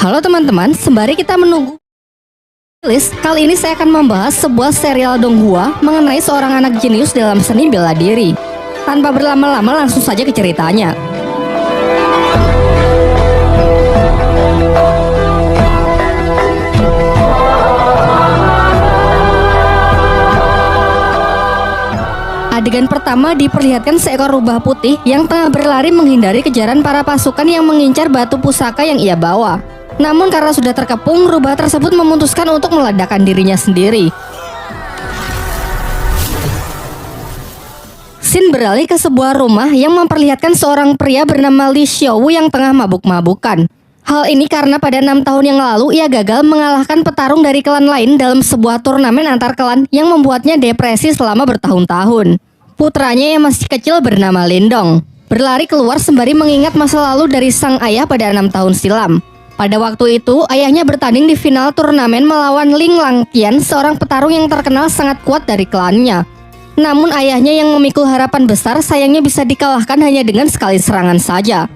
Halo teman-teman, sembari kita menunggu list, kali ini saya akan membahas sebuah serial Donghua mengenai seorang anak jenius dalam seni bela diri. Tanpa berlama-lama langsung saja ke ceritanya. Adegan pertama diperlihatkan seekor rubah putih yang tengah berlari menghindari kejaran para pasukan yang mengincar batu pusaka yang ia bawa. Namun karena sudah terkepung, rubah tersebut memutuskan untuk meledakkan dirinya sendiri. Scene beralih ke sebuah rumah yang memperlihatkan seorang pria bernama Li Xiaowu yang tengah mabuk-mabukan. Hal ini karena pada 6 tahun yang lalu ia gagal mengalahkan petarung dari klan lain dalam sebuah turnamen antar klan yang membuatnya depresi selama bertahun-tahun. Putranya yang masih kecil bernama Lindong berlari keluar sembari mengingat masa lalu dari sang ayah pada 6 tahun silam. Pada waktu itu, ayahnya bertanding di final turnamen melawan Ling Langtian, seorang petarung yang terkenal sangat kuat dari klannya. Namun ayahnya yang memikul harapan besar sayangnya bisa dikalahkan hanya dengan sekali serangan saja.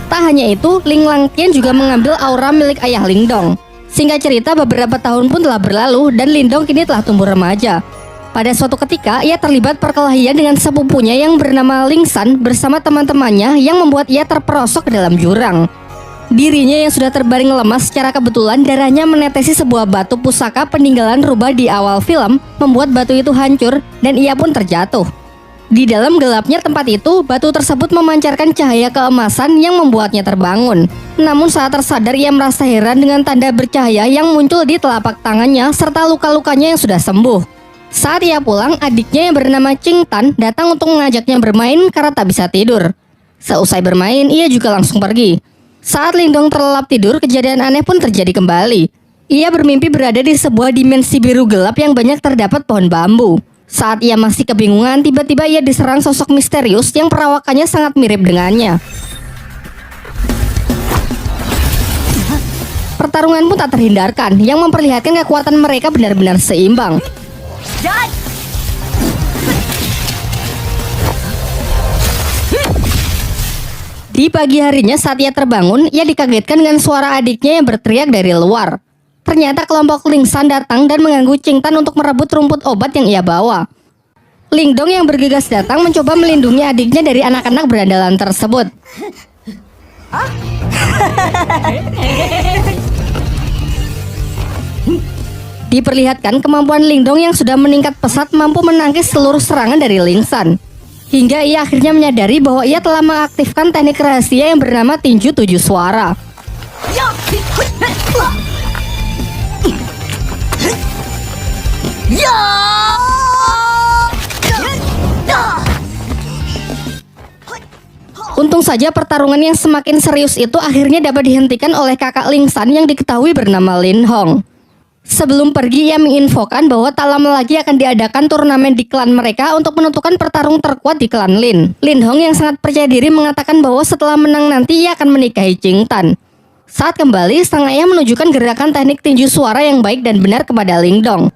Tak hanya itu, Ling Langtian juga mengambil aura milik ayah Lindong. Singkat cerita, beberapa tahun pun telah berlalu dan Lindong kini telah tumbuh remaja. Pada suatu ketika, ia terlibat perkelahian dengan sepupunya yang bernama Ling San bersama teman-temannya yang membuat ia terperosok ke dalam jurang. Dirinya yang sudah terbaring lemas secara kebetulan darahnya menetesi sebuah batu pusaka peninggalan rubah di awal film, membuat batu itu hancur dan ia pun terjatuh. Di dalam gelapnya tempat itu, batu tersebut memancarkan cahaya keemasan yang membuatnya terbangun. Namun saat tersadar ia merasa heran dengan tanda bercahaya yang muncul di telapak tangannya serta luka-lukanya yang sudah sembuh. Saat ia pulang, adiknya yang bernama Ching Tan datang untuk mengajaknya bermain karena tak bisa tidur. Seusai bermain, ia juga langsung pergi. Saat Lindong terlelap tidur, kejadian aneh pun terjadi kembali. Ia bermimpi berada di sebuah dimensi biru gelap yang banyak terdapat pohon bambu. Saat ia masih kebingungan, tiba-tiba ia diserang sosok misterius yang perawakannya sangat mirip dengannya. Pertarungan pun tak terhindarkan, yang memperlihatkan kekuatan mereka benar-benar seimbang. Di pagi harinya saat ia terbangun, ia dikagetkan dengan suara adiknya yang berteriak dari luar. Ternyata kelompok Ling San datang dan mengganggu Ching Tan untuk merebut rumput obat yang ia bawa. Lindong yang bergegas datang mencoba melindungi adiknya dari anak-anak berandalan tersebut. Diperlihatkan kemampuan Lindong yang sudah meningkat pesat mampu menangkis seluruh serangan dari Ling San. Hingga ia akhirnya menyadari bahwa ia telah mengaktifkan teknik rahasia yang bernama tinju 7 suara. Untung saja pertarungan yang semakin serius itu akhirnya dapat dihentikan oleh kakak Ling San yang diketahui bernama Lin Hong. Sebelum pergi, ia menginfokan bahwa tak lama lagi akan diadakan turnamen di klan mereka untuk menentukan pertarung terkuat di klan Lin. Lin Hong yang sangat percaya diri mengatakan bahwa setelah menang nanti ia akan menikahi Ching Tan. Saat kembali, sang ayah menunjukkan gerakan teknik tinju suara yang baik dan benar kepada Lindong.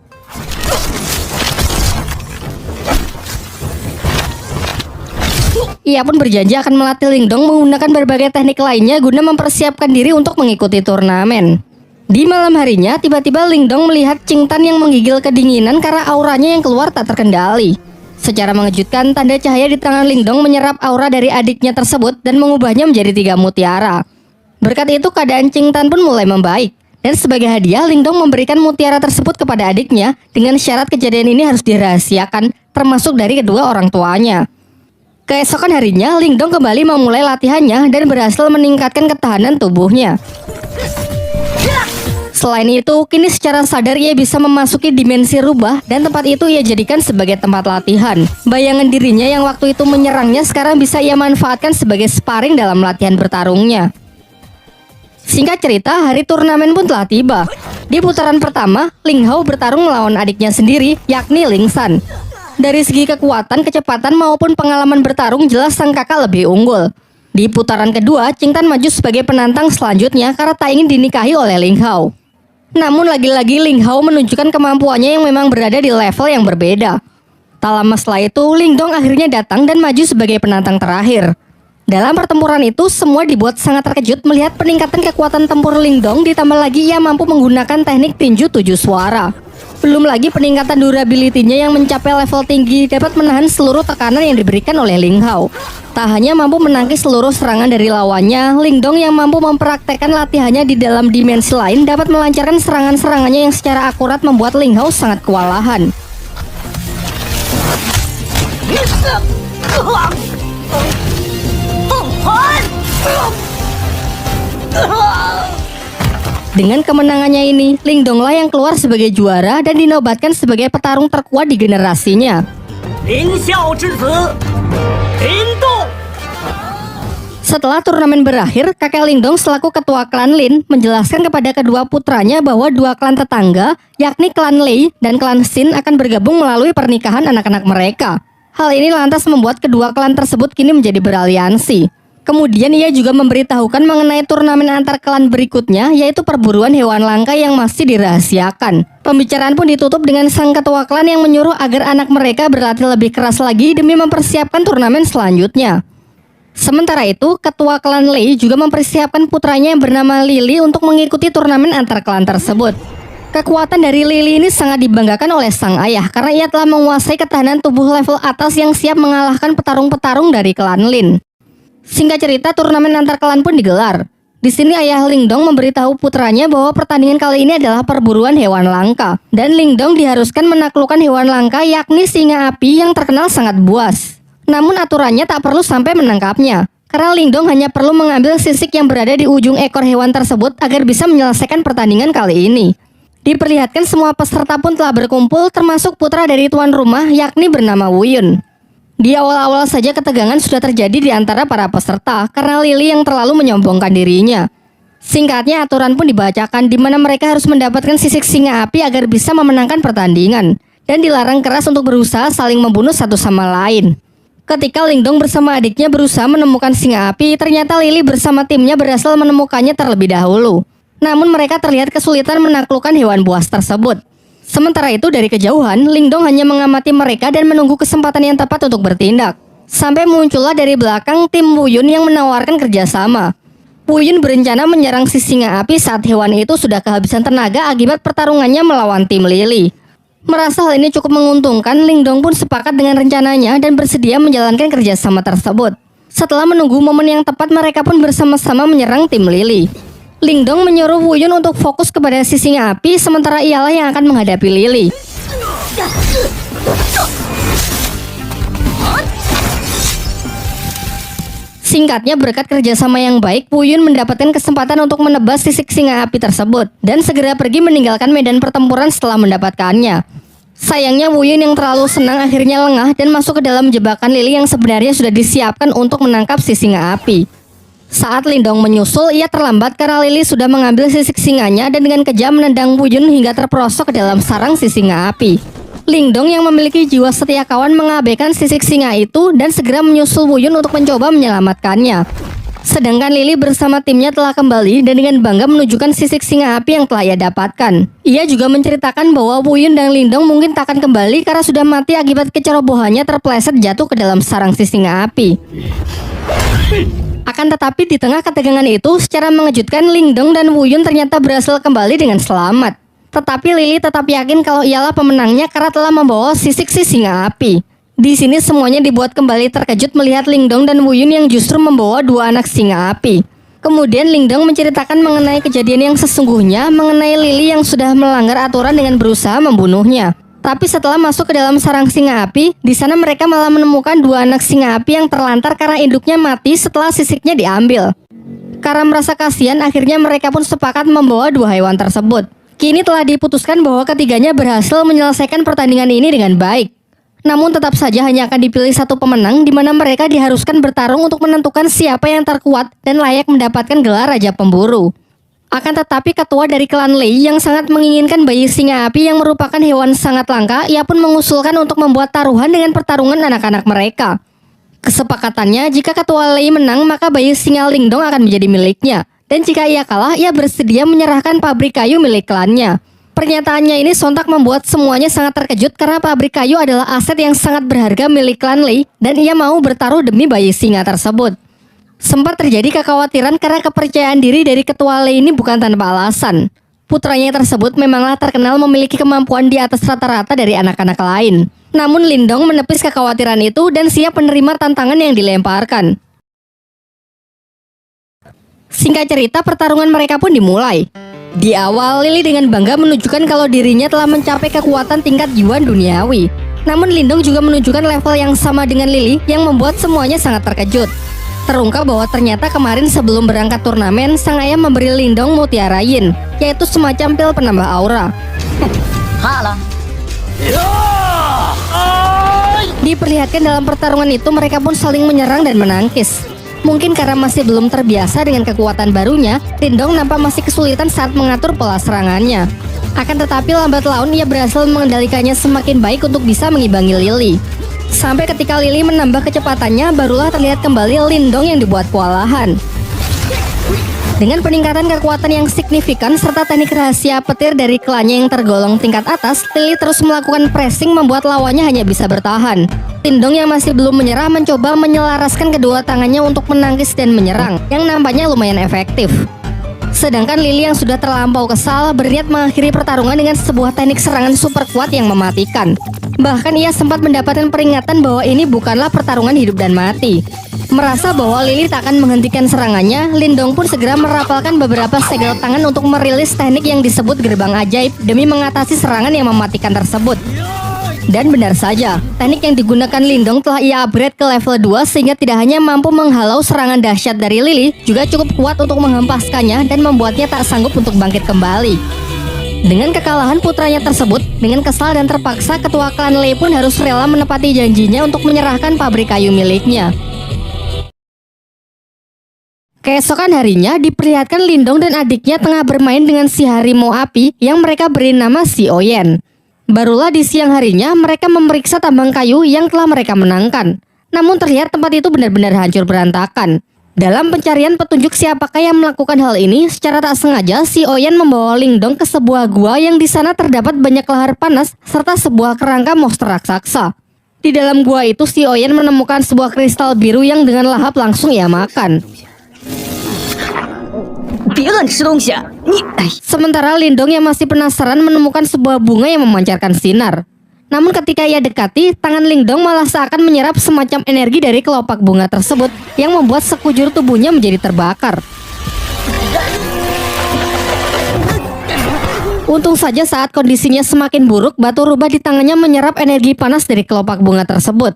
Ia pun berjanji akan melatih Lindong menggunakan berbagai teknik lainnya guna mempersiapkan diri untuk mengikuti turnamen. Di malam harinya, tiba-tiba Lindong melihat Ching Tan yang menggigil kedinginan karena auranya yang keluar tak terkendali. Secara mengejutkan, tanda cahaya di tangan Lindong menyerap aura dari adiknya tersebut dan mengubahnya menjadi 3 mutiara. Berkat itu, keadaan Ching Tan pun mulai membaik. Dan sebagai hadiah, Lindong memberikan mutiara tersebut kepada adiknya dengan syarat kejadian ini harus dirahasiakan, termasuk dari kedua orang tuanya. Keesokan harinya, Lindong kembali memulai latihannya dan berhasil meningkatkan ketahanan tubuhnya. Selain itu, kini secara sadar ia bisa memasuki dimensi rubah dan tempat itu ia jadikan sebagai tempat latihan. Bayangan dirinya yang waktu itu menyerangnya sekarang bisa ia manfaatkan sebagai sparring dalam latihan bertarungnya. Singkat cerita, hari turnamen pun telah tiba. Di putaran pertama, Ling Hao bertarung melawan adiknya sendiri, yakni Ling San. Dari segi kekuatan, kecepatan maupun pengalaman bertarung jelas sang kakak lebih unggul. Di putaran kedua, Ching Tan maju sebagai penantang selanjutnya karena tak ingin dinikahi oleh Ling Hao. Namun lagi-lagi Ling Hao menunjukkan kemampuannya yang memang berada di level yang berbeda. Tak lama setelah itu, Ling Dong akhirnya datang dan maju sebagai penantang terakhir. Dalam pertempuran itu, semua dibuat sangat terkejut melihat peningkatan kekuatan tempur Ling Dong, ditambah lagi ia mampu menggunakan teknik tinju 7 suara. Belum lagi peningkatan durability-nya yang mencapai level tinggi dapat menahan seluruh tekanan yang diberikan oleh Ling Hao. Tak hanya mampu menangkis seluruh serangan dari lawannya, Ling Dong yang mampu mempraktekkan latihannya di dalam dimensi lain dapat melancarkan serangan-serangannya yang secara akurat membuat Ling Hao sangat kewalahan. Dengan kemenangannya ini, Ling Dong lah yang keluar sebagai juara dan dinobatkan sebagai petarung terkuat di generasinya. Setelah turnamen berakhir, kakek Ling Dong selaku ketua klan Lin menjelaskan kepada kedua putranya bahwa dua klan tetangga, yakni klan Lei dan klan Xin akan bergabung melalui pernikahan anak-anak mereka. Hal ini lantas membuat kedua klan tersebut kini menjadi beraliansi. Kemudian ia juga memberitahukan mengenai turnamen antar klan berikutnya, yaitu perburuan hewan langka yang masih dirahasiakan. Pembicaraan pun ditutup dengan sang ketua klan yang menyuruh agar anak mereka berlatih lebih keras lagi demi mempersiapkan turnamen selanjutnya. Sementara itu, ketua klan Lei juga mempersiapkan putranya yang bernama Lily untuk mengikuti turnamen antar klan tersebut. Kekuatan dari Lily ini sangat dibanggakan oleh sang ayah karena ia telah menguasai ketahanan tubuh level atas yang siap mengalahkan petarung-petarung dari klan Lin. Singkat cerita, turnamen antar klan pun digelar. Di sini ayah Ling Dong memberitahu putranya bahwa pertandingan kali ini adalah perburuan hewan langka, dan Ling Dong diharuskan menaklukkan hewan langka yakni singa api yang terkenal sangat buas. Namun aturannya tak perlu sampai menangkapnya, karena Ling Dong hanya perlu mengambil sisik yang berada di ujung ekor hewan tersebut agar bisa menyelesaikan pertandingan kali ini. Diperlihatkan semua peserta pun telah berkumpul, termasuk putra dari tuan rumah yakni bernama Wu Yun. Di awal-awal saja ketegangan sudah terjadi di antara para peserta karena Lily yang terlalu menyombongkan dirinya. Singkatnya, aturan pun dibacakan di mana mereka harus mendapatkan sisik singa api agar bisa memenangkan pertandingan, dan dilarang keras untuk berusaha saling membunuh satu sama lain. Ketika Ling Dong bersama adiknya berusaha menemukan singa api, ternyata Lily bersama timnya berhasil menemukannya terlebih dahulu. Namun mereka terlihat kesulitan menaklukkan hewan buas tersebut. Sementara itu dari kejauhan, Ling Dong hanya mengamati mereka dan menunggu kesempatan yang tepat untuk bertindak. Sampai muncullah dari belakang tim Wu Yun yang menawarkan kerjasama. Wu Yun berencana menyerang si singa api saat hewan itu sudah kehabisan tenaga akibat pertarungannya melawan tim Lily. Merasa hal ini cukup menguntungkan, Ling Dong pun sepakat dengan rencananya dan bersedia menjalankan kerjasama tersebut. Setelah menunggu momen yang tepat, mereka pun bersama-sama menyerang tim Lily. Ling Dong menyuruh Wu Yun untuk fokus kepada si singa api, sementara ialah yang akan menghadapi Lily. Singkatnya, berkat kerjasama yang baik, Wu Yun mendapatkan kesempatan untuk menebas sisik singa api tersebut dan segera pergi meninggalkan medan pertempuran setelah mendapatkannya. Sayangnya Wu Yun yang terlalu senang akhirnya lengah dan masuk ke dalam jebakan Lily yang sebenarnya sudah disiapkan untuk menangkap si singa api. Saat Ling Dong menyusul, ia terlambat karena Lily sudah mengambil sisik singanya dan dengan kejam menendang Wu Yun hingga terperosok ke dalam sarang si singa api. Ling Dong yang memiliki jiwa setia kawan mengabaikan sisik singa itu dan segera menyusul Wu Yun untuk mencoba menyelamatkannya. Sedangkan Lily bersama timnya telah kembali dan dengan bangga menunjukkan sisik singa api yang telah ia dapatkan. Ia juga menceritakan bahwa Wu Yun dan Ling Dong mungkin tak akan kembali karena sudah mati akibat kecerobohannya terpeleset jatuh ke dalam sarang si singa api. Akan tetapi di tengah ketegangan itu, secara mengejutkan Ling Dong dan Wu Yun ternyata berhasil kembali dengan selamat. Tetapi Lily tetap yakin kalau ialah pemenangnya karena telah membawa sisik si singa api. Di sini semuanya dibuat kembali terkejut melihat Ling Dong dan Wu Yun yang justru membawa dua anak singa api. Kemudian Ling Dong menceritakan mengenai kejadian yang sesungguhnya, mengenai Lily yang sudah melanggar aturan dengan berusaha membunuhnya. Tapi setelah masuk ke dalam sarang singa api, di sana mereka malah menemukan dua anak singa api yang terlantar karena induknya mati setelah sisiknya diambil. Karena merasa kasihan, akhirnya mereka pun sepakat membawa dua hewan tersebut. Kini telah diputuskan bahwa ketiganya berhasil menyelesaikan pertandingan ini dengan baik. Namun tetap saja hanya akan dipilih satu pemenang di mana mereka diharuskan bertarung untuk menentukan siapa yang terkuat dan layak mendapatkan gelar Raja Pemburu. Akan tetapi ketua dari klan Lei yang sangat menginginkan bayi singa api yang merupakan hewan sangat langka, ia pun mengusulkan untuk membuat taruhan dengan pertarungan anak-anak mereka. Kesepakatannya, jika ketua Lei menang, maka bayi singa Ling Dong akan menjadi miliknya. Dan jika ia kalah, ia bersedia menyerahkan pabrik kayu milik klannya. Pernyataannya ini sontak membuat semuanya sangat terkejut karena pabrik kayu adalah aset yang sangat berharga milik klan Lee dan ia mau bertaruh demi bayi singa tersebut. Sempat terjadi kekhawatiran karena kepercayaan diri dari ketua Lee ini bukan tanpa alasan. Putranya tersebut memanglah terkenal memiliki kemampuan di atas rata-rata dari anak-anak lain. Namun Lindong menepis kekhawatiran itu dan siap menerima tantangan yang dilemparkan. Singkat cerita, pertarungan mereka pun dimulai. Di awal, Lily dengan bangga menunjukkan kalau dirinya telah mencapai kekuatan tingkat Yuan duniawi. Namun Lindong juga menunjukkan level yang sama dengan Lily yang membuat semuanya sangat terkejut. Terungkap bahwa ternyata kemarin sebelum berangkat turnamen, sang ayah memberi Lindong mutiara yin, yaitu semacam pil penambah aura. Diperlihatkan dalam pertarungan itu mereka pun saling menyerang dan menangkis. Mungkin karena masih belum terbiasa dengan kekuatan barunya, Lindong nampak masih kesulitan saat mengatur pola serangannya. Akan tetapi lambat laun ia berhasil mengendalikannya semakin baik untuk bisa mengimbangi Lily. Sampai ketika Lily menambah kecepatannya, barulah terlihat kembali Lindong yang dibuat kewalahan. Dengan peningkatan kekuatan yang signifikan serta teknik rahasia petir dari klannya yang tergolong tingkat atas, Lily terus melakukan pressing membuat lawannya hanya bisa bertahan. Lindong yang masih belum menyerah mencoba menyelaraskan kedua tangannya untuk menangkis dan menyerang, yang nampaknya lumayan efektif. Sedangkan Lily yang sudah terlampau kesal berniat mengakhiri pertarungan dengan sebuah teknik serangan super kuat yang mematikan. Bahkan ia sempat mendapatkan peringatan bahwa ini bukanlah pertarungan hidup dan mati. Merasa bahwa Lily tak akan menghentikan serangannya, Lindong pun segera merapalkan beberapa segel tangan untuk merilis teknik yang disebut gerbang ajaib demi mengatasi serangan yang mematikan tersebut. Dan benar saja, teknik yang digunakan Lindong telah ia upgrade ke level 2 sehingga tidak hanya mampu menghalau serangan dahsyat dari Lily, juga cukup kuat untuk menghempaskannya dan membuatnya tak sanggup untuk bangkit kembali. Dengan kekalahan putranya tersebut, dengan kesal dan terpaksa ketua klan Lee pun harus rela menepati janjinya untuk menyerahkan pabrik kayu miliknya. Keesokan harinya diperlihatkan Lindong dan adiknya tengah bermain dengan si harimau api yang mereka beri nama si Oyen. Barulah di siang harinya mereka memeriksa tambang kayu yang telah mereka menangkan. Namun terlihat tempat itu benar-benar hancur berantakan. Dalam pencarian petunjuk siapakah yang melakukan hal ini, secara tak sengaja si Oyen membawa Lindong ke sebuah gua yang di sana terdapat banyak lahar panas serta sebuah kerangka monster raksasa. Di dalam gua itu si Oyen menemukan sebuah kristal biru yang dengan lahap langsung ia makan. Sementara Lindong yang masih penasaran menemukan sebuah bunga yang memancarkan sinar. Namun ketika ia dekati, tangan Lindong malah seakan menyerap semacam energi dari kelopak bunga tersebut yang membuat sekujur tubuhnya menjadi terbakar. Untung saja saat kondisinya semakin buruk, batu rubah di tangannya menyerap energi panas dari kelopak bunga tersebut.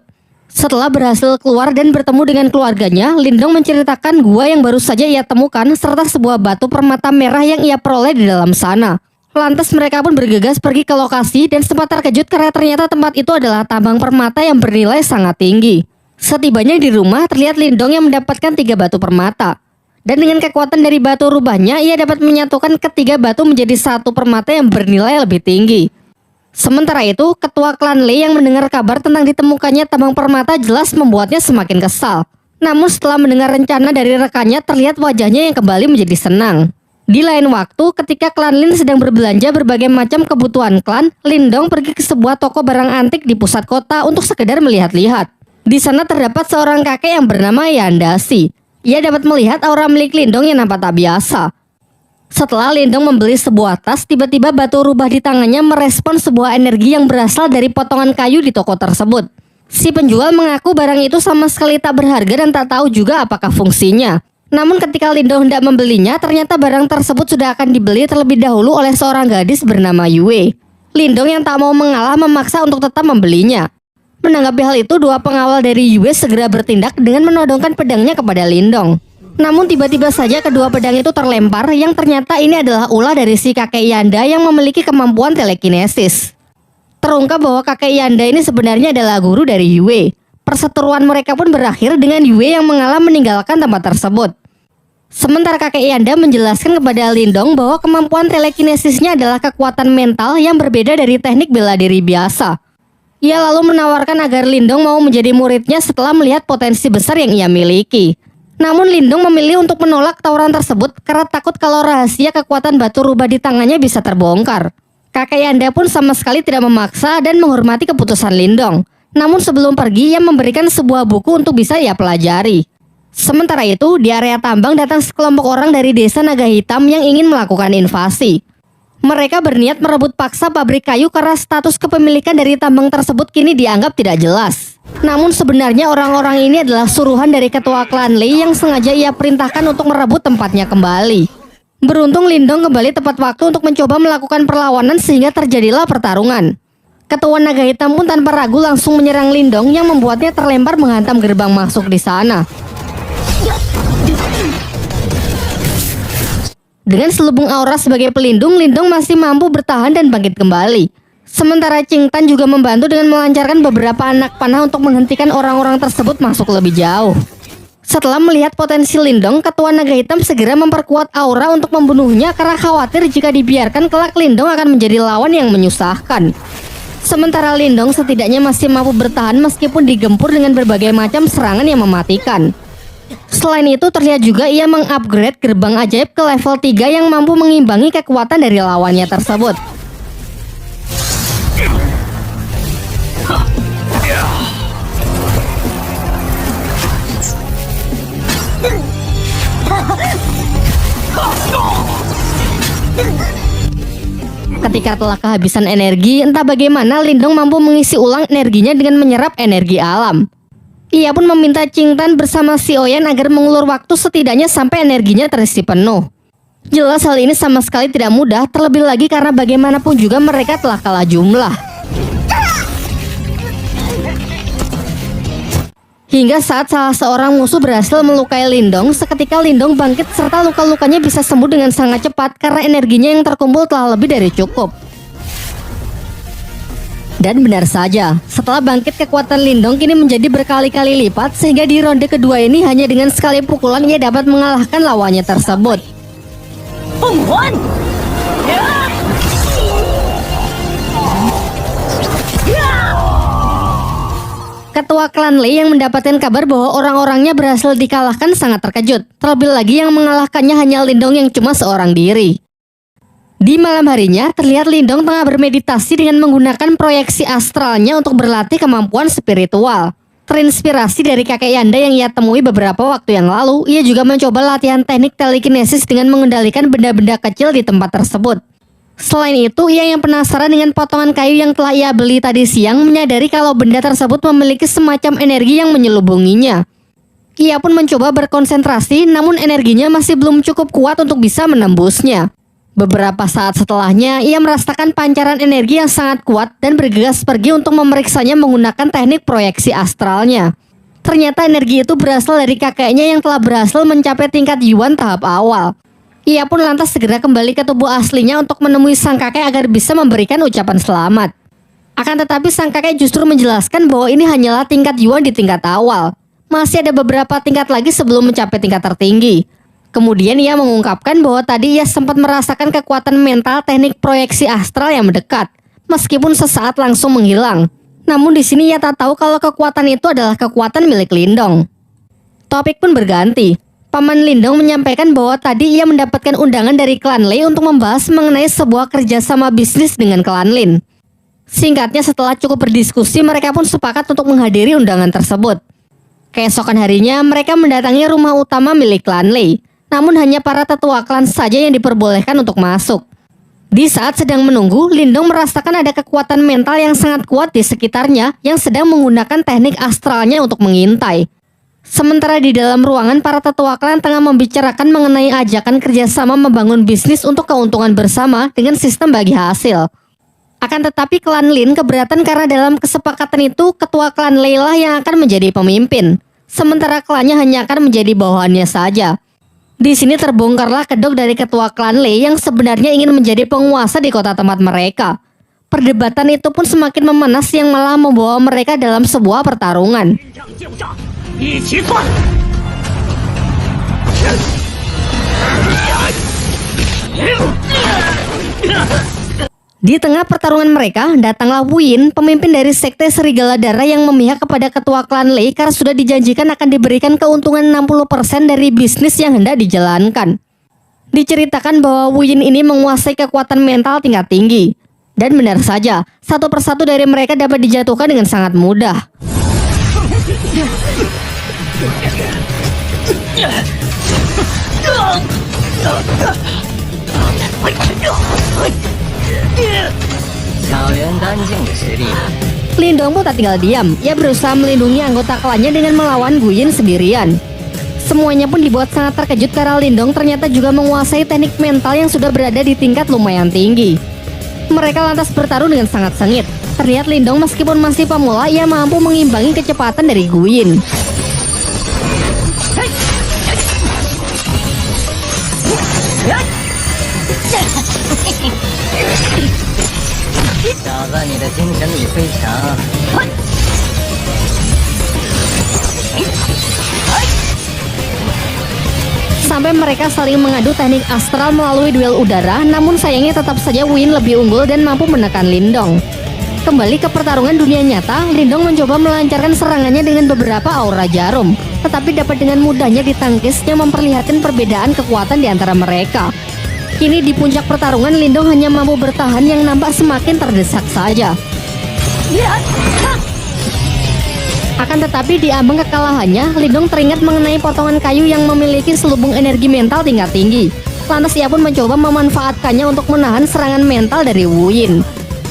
Setelah berhasil keluar dan bertemu dengan keluarganya, Lindong menceritakan gua yang baru saja ia temukan serta sebuah batu permata merah yang ia peroleh di dalam sana. Lantas mereka pun bergegas pergi ke lokasi dan sempat terkejut karena ternyata tempat itu adalah tambang permata yang bernilai sangat tinggi. Setibanya di rumah, terlihat Lindong yang mendapatkan 3 batu permata. Dan dengan kekuatan dari batu rubahnya, ia dapat menyatukan ketiga batu menjadi satu permata yang bernilai lebih tinggi. Sementara itu, ketua klan Lee yang mendengar kabar tentang ditemukannya tambang permata jelas membuatnya semakin kesal. Namun setelah mendengar rencana dari rekannya, terlihat wajahnya yang kembali menjadi senang. Di lain waktu, ketika klan Lin sedang berbelanja berbagai macam kebutuhan klan, Lindong pergi ke sebuah toko barang antik di pusat kota untuk sekedar melihat-lihat. Di sana terdapat seorang kakek yang bernama Yandashi. Ia dapat melihat aura milik Lindong yang nampak tak biasa. Setelah Lindong membeli sebuah tas, tiba-tiba batu rubah di tangannya merespon sebuah energi yang berasal dari potongan kayu di toko tersebut. Si penjual mengaku barang itu sama sekali tak berharga dan tak tahu juga apakah fungsinya. Namun ketika Lindong hendak membelinya, ternyata barang tersebut sudah akan dibeli terlebih dahulu oleh seorang gadis bernama Yue. Lindong yang tak mau mengalah memaksa untuk tetap membelinya. Menanggapi hal itu, dua pengawal dari Yue segera bertindak dengan menodongkan pedangnya kepada Lindong. Namun tiba-tiba saja kedua pedang itu terlempar yang ternyata ini adalah ulah dari si kakek Yanda yang memiliki kemampuan telekinesis. Terungkap bahwa kakek Yanda ini sebenarnya adalah guru dari Yue. Perseteruan mereka pun berakhir dengan Yue yang mengalah meninggalkan tempat tersebut. Sementara kakek Yanda menjelaskan kepada Lindong bahwa kemampuan telekinesisnya adalah kekuatan mental yang berbeda dari teknik bela diri biasa. Ia lalu menawarkan agar Lindong mau menjadi muridnya setelah melihat potensi besar yang ia miliki. Namun Lindong memilih untuk menolak tawaran tersebut karena takut kalau rahasia kekuatan batu rubah di tangannya bisa terbongkar. Kakek Yanda pun sama sekali tidak memaksa dan menghormati keputusan Lindong. Namun sebelum pergi, ia memberikan sebuah buku untuk bisa ia pelajari. Sementara itu, di area tambang datang sekelompok orang dari desa Naga Hitam yang ingin melakukan invasi. Mereka berniat merebut paksa pabrik kayu karena status kepemilikan dari tambang tersebut kini dianggap tidak jelas. Namun sebenarnya orang-orang ini adalah suruhan dari ketua klan Lei yang sengaja ia perintahkan untuk merebut tempatnya kembali. Beruntung Lindong kembali tepat waktu untuk mencoba melakukan perlawanan sehingga terjadilah pertarungan. Ketua Naga Hitam pun tanpa ragu langsung menyerang Lindong yang membuatnya terlempar menghantam gerbang masuk di sana. Dengan selubung aura sebagai pelindung, Lindong masih mampu bertahan dan bangkit kembali. Sementara Qing Tan juga membantu dengan melancarkan beberapa anak panah untuk menghentikan orang-orang tersebut masuk lebih jauh. Setelah melihat potensi Lindong, Ketua Naga Hitam segera memperkuat aura untuk membunuhnya karena khawatir jika dibiarkan kelak Lindong akan menjadi lawan yang menyusahkan. Sementara Lindong setidaknya masih mampu bertahan meskipun digempur dengan berbagai macam serangan yang mematikan. Selain itu terlihat juga ia mengupgrade gerbang ajaib ke level 3 yang mampu mengimbangi kekuatan dari lawannya tersebut. Ketika telah kehabisan energi, entah bagaimana Lindong mampu mengisi ulang energinya dengan menyerap energi alam. Ia pun meminta Qing Tan bersama Si Oyan agar mengulur waktu setidaknya sampai energinya terisi penuh. Jelas hal ini sama sekali tidak mudah, terlebih lagi karena bagaimanapun juga mereka telah kalah jumlah. Hingga saat salah seorang musuh berhasil melukai Lindong, seketika Lindong bangkit serta luka-lukanya bisa sembuh dengan sangat cepat karena energinya yang terkumpul telah lebih dari cukup. Dan benar saja, setelah bangkit kekuatan Lindong kini menjadi berkali-kali lipat sehingga di ronde kedua ini hanya dengan sekali pukulan ia dapat mengalahkan lawannya tersebut. Ketua klan Lei yang mendapatkan kabar bahwa orang-orangnya berhasil dikalahkan sangat terkejut. Terlebih lagi yang mengalahkannya hanya Lindong yang cuma seorang diri. Di malam harinya, terlihat Lindong tengah bermeditasi dengan menggunakan proyeksi astralnya untuk berlatih kemampuan spiritual. Terinspirasi dari kakek Yanda yang ia temui beberapa waktu yang lalu, ia juga mencoba latihan teknik telekinesis dengan mengendalikan benda-benda kecil di tempat tersebut. Selain itu, ia yang penasaran dengan potongan kayu yang telah ia beli tadi siang menyadari kalau benda tersebut memiliki semacam energi yang menyelubunginya. Ia pun mencoba berkonsentrasi, namun energinya masih belum cukup kuat untuk bisa menembusnya. Beberapa saat setelahnya, ia merasakan pancaran energi yang sangat kuat dan bergegas pergi untuk memeriksanya menggunakan teknik proyeksi astralnya. Ternyata energi itu berasal dari kakeknya yang telah berhasil mencapai tingkat Yuan tahap awal. Ia pun lantas segera kembali ke tubuh aslinya untuk menemui sang kakek agar bisa memberikan ucapan selamat. Akan tetapi sang kakek justru menjelaskan bahwa ini hanyalah tingkat Yuan di tingkat awal. Masih ada beberapa tingkat lagi sebelum mencapai tingkat tertinggi. Kemudian ia mengungkapkan bahwa tadi ia sempat merasakan kekuatan mental teknik proyeksi astral yang mendekat, meskipun sesaat langsung menghilang. Namun di sini ia tak tahu kalau kekuatan itu adalah kekuatan milik Lindong. Topik pun berganti. Paman Lindong menyampaikan bahwa tadi ia mendapatkan undangan dari klan Lei untuk membahas mengenai sebuah kerjasama bisnis dengan klan Lin. Singkatnya setelah cukup berdiskusi, mereka pun sepakat untuk menghadiri undangan tersebut. Keesokan harinya mereka mendatangi rumah utama milik klan Lei. Namun hanya para tetua klan saja yang diperbolehkan untuk masuk. Di saat sedang menunggu, Lindong merasakan ada kekuatan mental yang sangat kuat di sekitarnya yang sedang menggunakan teknik astralnya untuk mengintai. Sementara di dalam ruangan, para tetua klan tengah membicarakan mengenai ajakan kerjasama membangun bisnis untuk keuntungan bersama dengan sistem bagi hasil. Akan tetapi klan Lin keberatan karena dalam kesepakatan itu, ketua klan Lei lah yang akan menjadi pemimpin. Sementara klannya hanya akan menjadi bawahannya saja. Di sini terbongkarlah kedok dari ketua klan Lei yang sebenarnya ingin menjadi penguasa di kota tempat mereka. Perdebatan itu pun semakin memanas yang malah membawa mereka dalam sebuah pertarungan. Di tengah pertarungan mereka, datanglah Wu Yin, pemimpin dari sekte Serigala Darah yang memihak kepada ketua klan Lei karena sudah dijanjikan akan diberikan keuntungan 60% dari bisnis yang hendak dijalankan. Diceritakan bahwa Wu Yin ini menguasai kekuatan mental tingkat tinggi. Dan benar saja, satu persatu dari mereka dapat dijatuhkan dengan sangat mudah. Lindong pun tak tinggal diam. Ia berusaha melindungi anggota klannya dengan melawan Gu Yin sendirian. Semuanya pun dibuat sangat terkejut karena Lindong ternyata juga menguasai teknik mental yang sudah berada di tingkat lumayan tinggi. Mereka lantas bertarung dengan sangat sengit. Terlihat Lindong meskipun masih pemula, ia mampu mengimbangi kecepatan dari Gu Yin. Sampai mereka saling mengadu teknik astral melalui duel udara, namun sayangnya tetap saja Wu Yin lebih unggul dan mampu menekan Lindong. Kembali ke pertarungan dunia nyata, Lindong mencoba melancarkan serangannya dengan beberapa aura jarum, tetapi dapat dengan mudahnya ditangkis yang memperlihatkan perbedaan kekuatan di antara mereka. Kini di puncak pertarungan, Lindong hanya mampu bertahan yang nampak semakin terdesak saja. Akan tetapi di ambang kekalahannya, Lindong teringat mengenai potongan kayu yang memiliki selubung energi mental tingkat tinggi. Lantas ia pun mencoba memanfaatkannya untuk menahan serangan mental dari Wu Yin.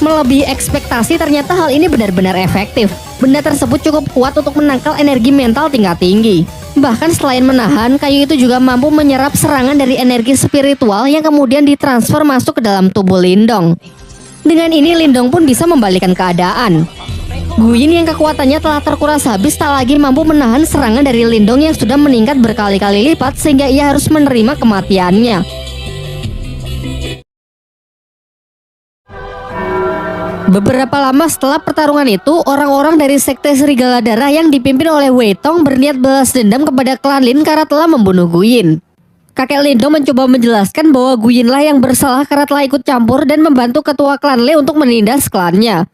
Melebihi ekspektasi, ternyata hal ini benar-benar efektif. Benda tersebut cukup kuat untuk menangkal energi mental tingkat tinggi. Bahkan selain menahan, kayu itu juga mampu menyerap serangan dari energi spiritual yang kemudian ditransfer masuk ke dalam tubuh Lindong. Dengan ini Lindong pun bisa membalikkan keadaan. Gu Yin yang kekuatannya telah terkuras habis tak lagi mampu menahan serangan dari Lindong yang sudah meningkat berkali-kali lipat sehingga ia harus menerima kematiannya. Beberapa lama setelah pertarungan itu, orang-orang dari sekte Serigala Darah yang dipimpin oleh Wei Tong berniat balas dendam kepada klan Lin karena telah membunuh Gu Yin. Kakek Lindong mencoba menjelaskan bahwa Gu Yin lah yang bersalah karena telah ikut campur dan membantu ketua klan Lei untuk menindas klannya.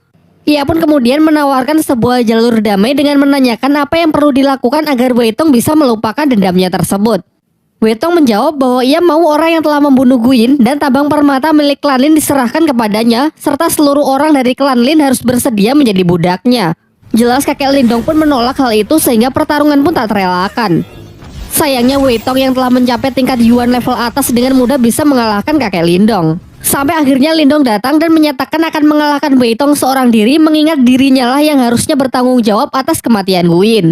Ia pun kemudian menawarkan sebuah jalur damai dengan menanyakan apa yang perlu dilakukan agar Wei Tong bisa melupakan dendamnya tersebut. Wei Tong menjawab bahwa ia mau orang yang telah membunuh Gu Yin dan tabang permata milik klan Lin diserahkan kepadanya, serta seluruh orang dari klan Lin harus bersedia menjadi budaknya. Jelas kakek Lindong pun menolak hal itu sehingga pertarungan pun tak terelakkan. Sayangnya Wei Tong yang telah mencapai tingkat Yuan level atas dengan mudah bisa mengalahkan kakek Lindong. Sampai akhirnya Lindong datang dan menyatakan akan mengalahkan Wei Tong seorang diri, mengingat dirinya lah yang harusnya bertanggung jawab atas kematian Gu Yin.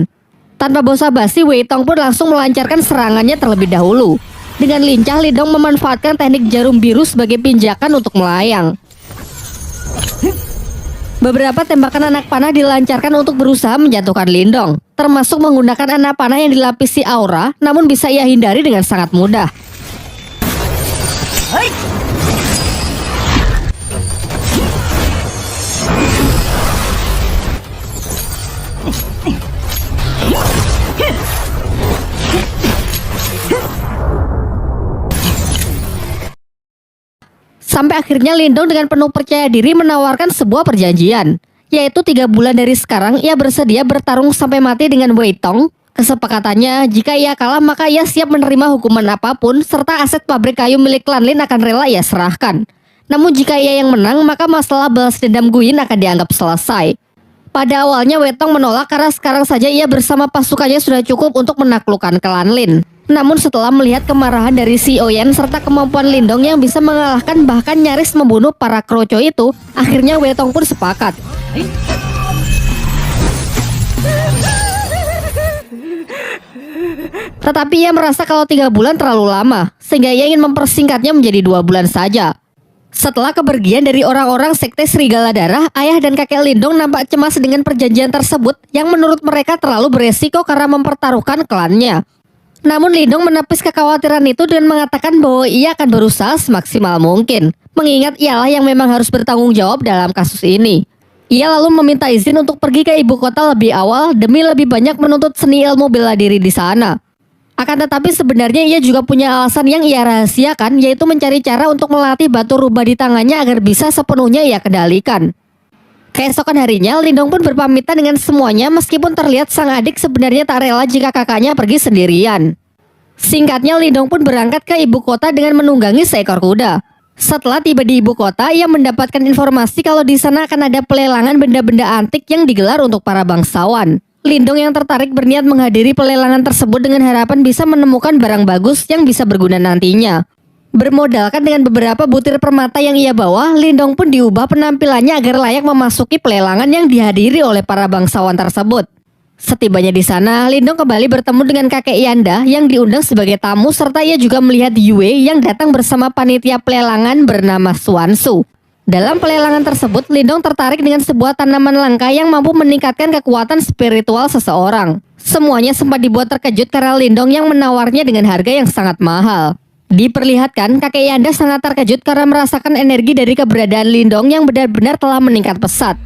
Tanpa basa-basi, Wei Tong pun langsung melancarkan serangannya terlebih dahulu. Dengan lincah, Lindong memanfaatkan teknik jarum biru sebagai pinjakan untuk melayang. Beberapa tembakan anak panah dilancarkan untuk berusaha menjatuhkan Lindong, termasuk menggunakan anak panah yang dilapisi aura, namun bisa ia hindari dengan sangat mudah. Sampai akhirnya Lindong dengan penuh percaya diri menawarkan sebuah perjanjian, yaitu 3 bulan dari sekarang ia bersedia bertarung sampai mati dengan Wei Tong. Kesepakatannya, jika ia kalah maka ia siap menerima hukuman apapun, serta aset pabrik kayu milik klan Lin akan rela ia serahkan. Namun jika ia yang menang, maka masalah balas dendam Gu Yin akan dianggap selesai. Pada awalnya Wei Tong menolak karena sekarang saja ia bersama pasukannya sudah cukup untuk menaklukkan klan Lin. Namun setelah melihat kemarahan dari Si Oyen serta kemampuan Lindong yang bisa mengalahkan bahkan nyaris membunuh para kroco itu, akhirnya Wei Tong pun sepakat. Tetapi ia merasa kalau 3 bulan terlalu lama, sehingga ia ingin mempersingkatnya menjadi 2 bulan saja. Setelah kepergian dari orang-orang sekte Serigala Darah, ayah dan kakek Lindong nampak cemas dengan perjanjian tersebut yang menurut mereka terlalu beresiko karena mempertaruhkan klannya. Namun Lindong menepis kekhawatiran itu dengan mengatakan bahwa ia akan berusaha semaksimal mungkin, mengingat ialah yang memang harus bertanggung jawab dalam kasus ini. Ia lalu meminta izin untuk pergi ke ibu kota lebih awal demi lebih banyak menuntut seni ilmu bela diri di sana. Akan tetapi sebenarnya ia juga punya alasan yang ia rahasiakan, yaitu mencari cara untuk melatih batu rubah di tangannya agar bisa sepenuhnya ia kendalikan. Keesokan harinya, Lindong pun berpamitan dengan semuanya meskipun terlihat sang adik sebenarnya tak rela jika kakaknya pergi sendirian. Singkatnya, Lindong pun berangkat ke ibu kota dengan menunggangi seekor kuda. Setelah tiba di ibu kota, ia mendapatkan informasi kalau di sana akan ada pelelangan benda-benda antik yang digelar untuk para bangsawan. Lindong yang tertarik berniat menghadiri pelelangan tersebut dengan harapan bisa menemukan barang bagus yang bisa berguna nantinya. Bermodalkan dengan beberapa butir permata yang ia bawa, Lindong pun diubah penampilannya agar layak memasuki pelelangan yang dihadiri oleh para bangsawan tersebut. Setibanya di sana, Lindong kembali bertemu dengan kakek Yanda yang diundang sebagai tamu serta ia juga melihat Yue yang datang bersama panitia pelelangan bernama Xuansu. Dalam pelelangan tersebut, Lindong tertarik dengan sebuah tanaman langka yang mampu meningkatkan kekuatan spiritual seseorang. Semuanya sempat dibuat terkejut karena Lindong yang menawarnya dengan harga yang sangat mahal. Diperlihatkan, kakek Yanda sangat terkejut karena merasakan energi dari keberadaan Lindong yang benar-benar telah meningkat pesat.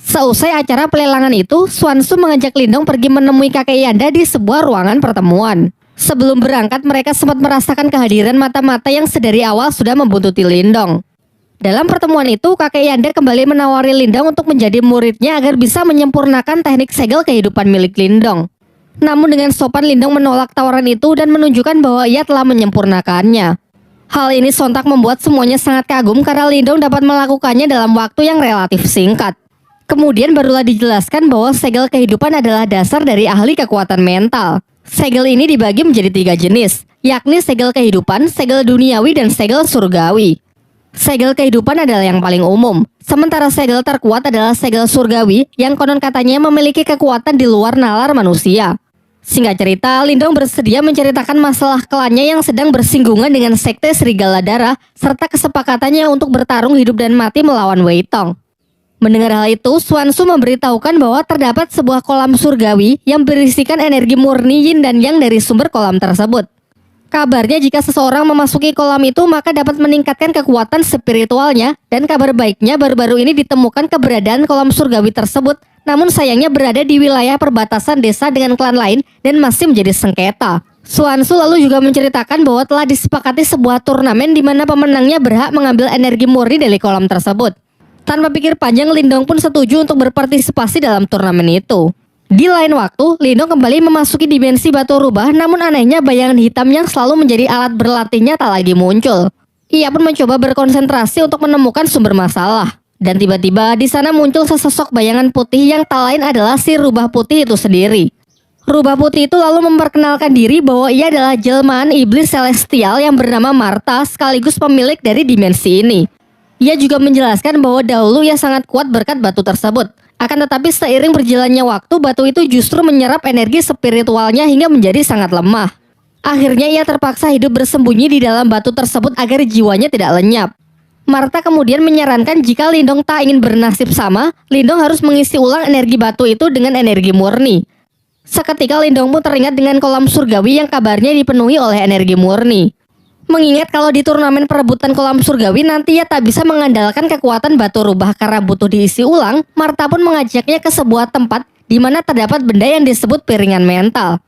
Seusai acara pelelangan itu, Xuansu mengajak Lindong pergi menemui kakek Yanda di sebuah ruangan pertemuan. Sebelum berangkat, mereka sempat merasakan kehadiran mata-mata yang sedari awal sudah membuntuti Lindong. Dalam pertemuan itu, kakek Yanda kembali menawari Lindong untuk menjadi muridnya agar bisa menyempurnakan teknik segel kehidupan milik Lindong. Namun dengan sopan, Lindong menolak tawaran itu dan menunjukkan bahwa ia telah menyempurnakannya. Hal ini sontak membuat semuanya sangat kagum karena Lindong dapat melakukannya dalam waktu yang relatif singkat. Kemudian barulah dijelaskan bahwa segel kehidupan adalah dasar dari ahli kekuatan mental. Segel ini dibagi menjadi 3 jenis, yakni segel kehidupan, segel duniawi, dan segel surgawi. Segel kehidupan adalah yang paling umum, sementara segel terkuat adalah segel surgawi yang konon katanya memiliki kekuatan di luar nalar manusia. Singkat cerita, Lindong bersedia menceritakan masalah klannya yang sedang bersinggungan dengan sekte Serigala Darah serta kesepakatannya untuk bertarung hidup dan mati melawan Wei Tong. Mendengar hal itu, Xuansu memberitahukan bahwa terdapat sebuah kolam surgawi yang berisikan energi murni yin dan yang dari sumber kolam tersebut. Kabarnya jika seseorang memasuki kolam itu maka dapat meningkatkan kekuatan spiritualnya, dan kabar baiknya baru-baru ini ditemukan keberadaan kolam surgawi tersebut, namun sayangnya berada di wilayah perbatasan desa dengan klan lain dan masih menjadi sengketa. Xuansu lalu juga menceritakan bahwa telah disepakati sebuah turnamen di mana pemenangnya berhak mengambil energi murni dari kolam tersebut. Tanpa pikir panjang, Lindong pun setuju untuk berpartisipasi dalam turnamen itu. Di lain waktu, Lindong kembali memasuki dimensi batu rubah, namun anehnya bayangan hitam yang selalu menjadi alat berlatihnya tak lagi muncul. Ia pun mencoba berkonsentrasi untuk menemukan sumber masalah. Dan tiba-tiba di sana muncul sesosok bayangan putih yang tak lain adalah si rubah putih itu sendiri. Rubah putih itu lalu memperkenalkan diri bahwa ia adalah jelmaan iblis celestial yang bernama Martha sekaligus pemilik dari dimensi ini. Ia juga menjelaskan bahwa dahulu ia sangat kuat berkat batu tersebut. Akan tetapi seiring berjalannya waktu, batu itu justru menyerap energi spiritualnya hingga menjadi sangat lemah. Akhirnya ia terpaksa hidup bersembunyi di dalam batu tersebut agar jiwanya tidak lenyap. Martha kemudian menyarankan jika Lindong tak ingin bernasib sama, Lindong harus mengisi ulang energi batu itu dengan energi murni. Seketika Lindong pun teringat dengan kolam surgawi yang kabarnya dipenuhi oleh energi murni. Mengingat kalau di turnamen perebutan kolam surgawi nanti ia tak bisa mengandalkan kekuatan batu rubah karena butuh diisi ulang, Martha pun mengajaknya ke sebuah tempat di mana terdapat benda yang disebut piringan mental.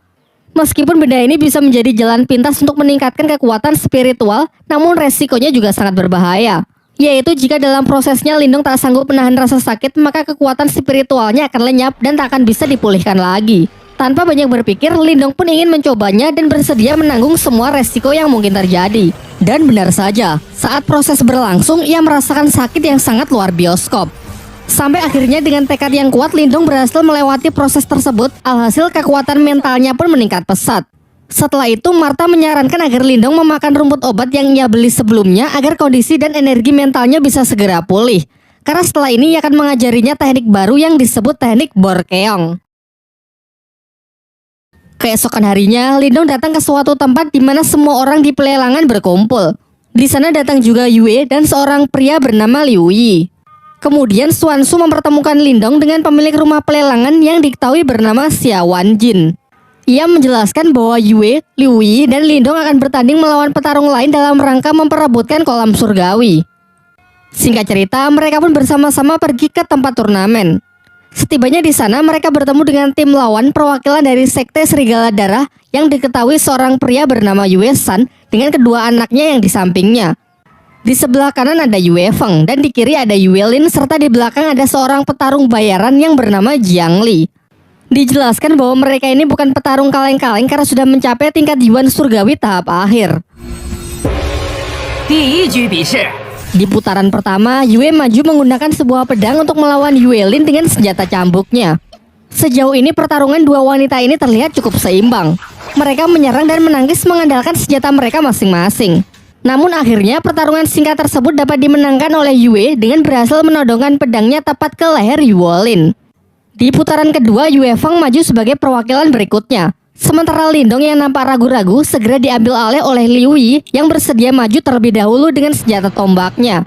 Meskipun benda ini bisa menjadi jalan pintas untuk meningkatkan kekuatan spiritual, namun resikonya juga sangat berbahaya. Yaitu jika dalam prosesnya Lindong tak sanggup menahan rasa sakit, maka kekuatan spiritualnya akan lenyap dan tak akan bisa dipulihkan lagi. Tanpa banyak berpikir, Lindong pun ingin mencobanya dan bersedia menanggung semua resiko yang mungkin terjadi. Dan benar saja, saat proses berlangsung, ia merasakan sakit yang sangat luar bioskop. Sampai akhirnya dengan tekad yang kuat, Lindong berhasil melewati proses tersebut, alhasil kekuatan mentalnya pun meningkat pesat. Setelah itu, Martha menyarankan agar Lindong memakan rumput obat yang ia beli sebelumnya agar kondisi dan energi mentalnya bisa segera pulih. Karena setelah ini ia akan mengajarinya teknik baru yang disebut teknik Borkeong. Keesokan harinya, Lindong datang ke suatu tempat di mana semua orang di pelelangan berkumpul. Di sana datang juga Yue dan seorang pria bernama Liu Yi. Kemudian Xuansu mempertemukan Lindong dengan pemilik rumah pelelangan yang diketahui bernama Xia Wanjin. Ia menjelaskan bahwa Yue, Liu Yi, dan Lindong akan bertanding melawan petarung lain dalam rangka memperebutkan kolam surgawi. Singkat cerita, mereka pun bersama-sama pergi ke tempat turnamen. Setibanya di sana, mereka bertemu dengan tim lawan perwakilan dari Sekte Serigala Darah yang diketahui seorang pria bernama Yue San dengan kedua anaknya yang di sampingnya. Di sebelah kanan ada Yue Feng dan di kiri ada Yue Lin serta di belakang ada seorang petarung bayaran yang bernama Jiang Li. Dijelaskan bahwa mereka ini bukan petarung kaleng-kaleng karena sudah mencapai tingkat Yuan Surgawi tahap akhir. Di putaran pertama, Yue maju menggunakan sebuah pedang untuk melawan Yue Lin dengan senjata cambuknya. Sejauh ini pertarungan dua wanita ini terlihat cukup seimbang. Mereka menyerang dan menangkis mengandalkan senjata mereka masing-masing. Namun akhirnya pertarungan singkat tersebut dapat dimenangkan oleh Yue dengan berhasil menodongkan pedangnya tepat ke leher Yue Lin. Di putaran kedua, Yue Feng maju sebagai perwakilan berikutnya. Sementara Lindong yang nampak ragu-ragu segera diambil alih oleh Liu Yi yang bersedia maju terlebih dahulu dengan senjata tombaknya.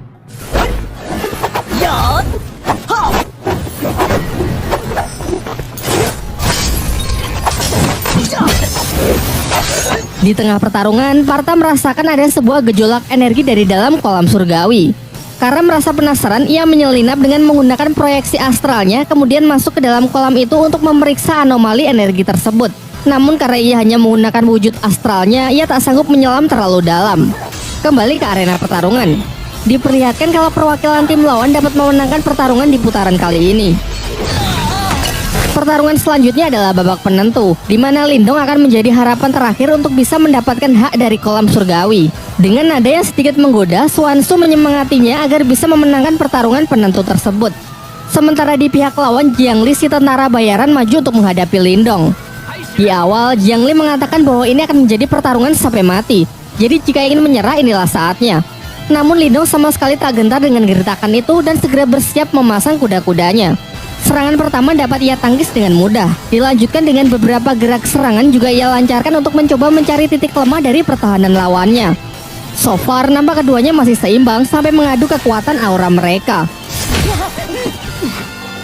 Di tengah pertarungan, Partha merasakan ada sebuah gejolak energi dari dalam kolam surgawi. Karena merasa penasaran, ia menyelinap dengan menggunakan proyeksi astralnya kemudian masuk ke dalam kolam itu untuk memeriksa anomali energi tersebut. Namun karena ia hanya menggunakan wujud astralnya, ia tak sanggup menyelam terlalu dalam. Kembali ke arena pertarungan. Diperlihatkan kalau perwakilan tim lawan dapat memenangkan pertarungan di putaran kali ini. Pertarungan selanjutnya adalah babak penentu, di mana Lindong akan menjadi harapan terakhir untuk bisa mendapatkan hak dari kolam surgawi. Dengan nada yang sedikit menggoda, Xuan Su menyemangatinya agar bisa memenangkan pertarungan penentu tersebut. Sementara di pihak lawan, Jiang Li si tentara bayaran maju untuk menghadapi Lindong. Di awal, Jiang Li mengatakan bahwa ini akan menjadi pertarungan sampai mati. Jadi jika ingin menyerah, inilah saatnya. Namun Lindong sama sekali tak gentar dengan gertakan itu dan segera bersiap memasang kuda-kudanya. Serangan pertama dapat ia tangkis dengan mudah. Dilanjutkan dengan beberapa gerak serangan juga ia lancarkan untuk mencoba mencari titik lemah dari pertahanan lawannya. So far, nampak keduanya masih seimbang sampai mengadu kekuatan aura mereka.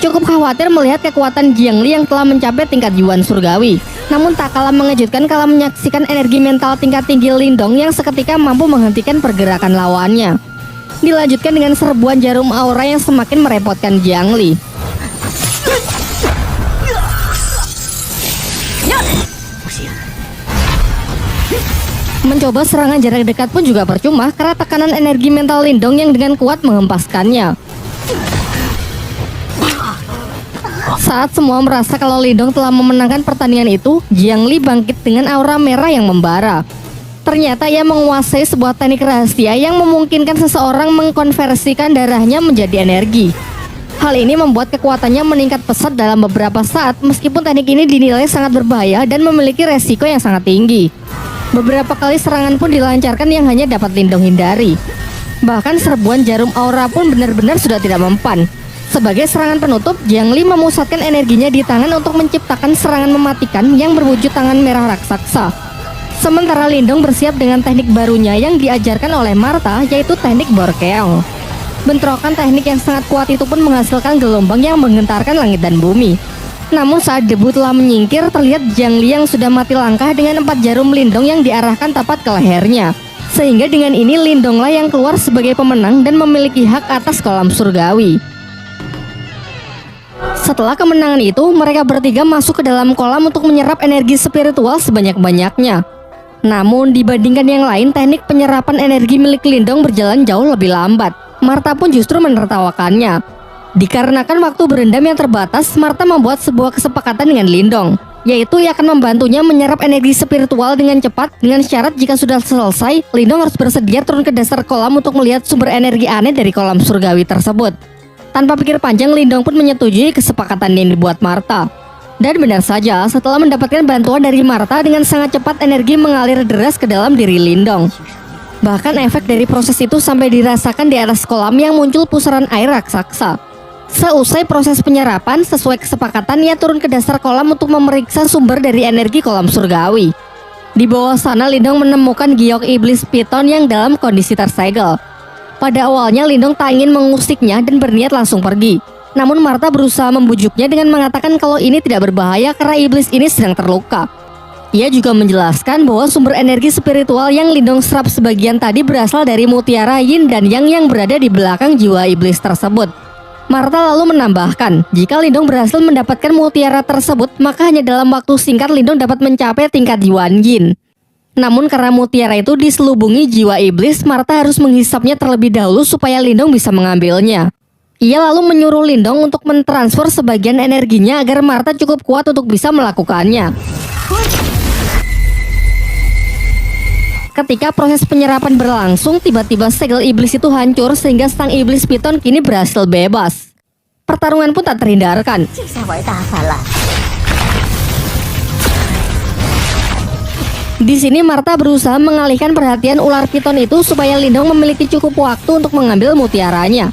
Cukup khawatir melihat kekuatan Jiang Li yang telah mencapai tingkat Yuan Surgawi. Namun tak kalah mengejutkan kalau menyaksikan energi mental tingkat tinggi Lindong yang seketika mampu menghentikan pergerakan lawannya. Dilanjutkan dengan serbuan jarum aura yang semakin merepotkan Jiang Li. Mencoba serangan jarak dekat pun juga percuma karena tekanan energi mental Lindong yang dengan kuat menghempaskannya. Saat semua merasa kalau Lindong telah memenangkan pertandingan itu, Jiang Li bangkit dengan aura merah yang membara. Ternyata ia menguasai sebuah teknik rahasia yang memungkinkan seseorang mengkonversikan darahnya menjadi energi. Hal ini membuat kekuatannya meningkat pesat dalam beberapa saat, meskipun teknik ini dinilai sangat berbahaya dan memiliki resiko yang sangat tinggi. Beberapa kali serangan pun dilancarkan yang hanya dapat Lindong hindari. Bahkan serbuan jarum aura pun benar-benar sudah tidak mempan. Sebagai serangan penutup, Jiang Li memusatkan energinya di tangan untuk menciptakan serangan mematikan yang berwujud tangan merah raksasa. Sementara Lindong bersiap dengan teknik barunya yang diajarkan oleh Martha, yaitu teknik Borkeong. Bentrokan teknik yang sangat kuat itu pun menghasilkan gelombang yang menggentarkan langit dan bumi. Namun saat debu telah menyingkir, terlihat Jiang Li yang sudah mati langkah dengan 4 jarum Lindong yang diarahkan tepat ke lehernya. Sehingga dengan ini Lindonglah yang keluar sebagai pemenang dan memiliki hak atas kolam surgawi. Setelah kemenangan itu, mereka bertiga masuk ke dalam kolam untuk menyerap energi spiritual sebanyak-banyaknya. Namun dibandingkan yang lain, teknik penyerapan energi milik Lindong berjalan jauh lebih lambat. Martha pun justru menertawakannya. Dikarenakan waktu berendam yang terbatas, Martha membuat sebuah kesepakatan dengan Lindong, yaitu ia akan membantunya menyerap energi spiritual dengan cepat dengan syarat jika sudah selesai, Lindong harus bersedia turun ke dasar kolam untuk melihat sumber energi aneh dari kolam surgawi tersebut. Tanpa pikir panjang, Lindong pun menyetujui kesepakatan yang dibuat Martha. Dan benar saja, setelah mendapatkan bantuan dari Martha, dengan sangat cepat energi mengalir deras ke dalam diri Lindong. Bahkan efek dari proses itu sampai dirasakan di atas kolam yang muncul pusaran air raksasa. Seusai proses penyerapan, sesuai kesepakatan ia turun ke dasar kolam untuk memeriksa sumber dari energi kolam surgawi. Di bawah sana Lindong menemukan giok iblis piton yang dalam kondisi tersegel. Pada awalnya Lindong tak ingin mengusiknya dan berniat langsung pergi. Namun Martha berusaha membujuknya dengan mengatakan kalau ini tidak berbahaya karena iblis ini sedang terluka. Ia juga menjelaskan bahwa sumber energi spiritual yang Lindong serap sebagian tadi berasal dari mutiara yin dan yang berada di belakang jiwa iblis tersebut. Martha lalu menambahkan, jika Lindong berhasil mendapatkan mutiara tersebut, maka hanya dalam waktu singkat Lindong dapat mencapai tingkat Yuan Yin. Namun karena mutiara itu diselubungi jiwa iblis, Martha harus menghisapnya terlebih dahulu supaya Lindong bisa mengambilnya. Ia lalu menyuruh Lindong untuk mentransfer sebagian energinya agar Martha cukup kuat untuk bisa melakukannya. Ketika proses penyerapan berlangsung, tiba-tiba segel iblis itu hancur sehingga sang iblis piton kini berhasil bebas. Pertarungan pun tak terhindarkan. Di sini Martha berusaha mengalihkan perhatian ular piton itu supaya Lindong memiliki cukup waktu untuk mengambil mutiaranya.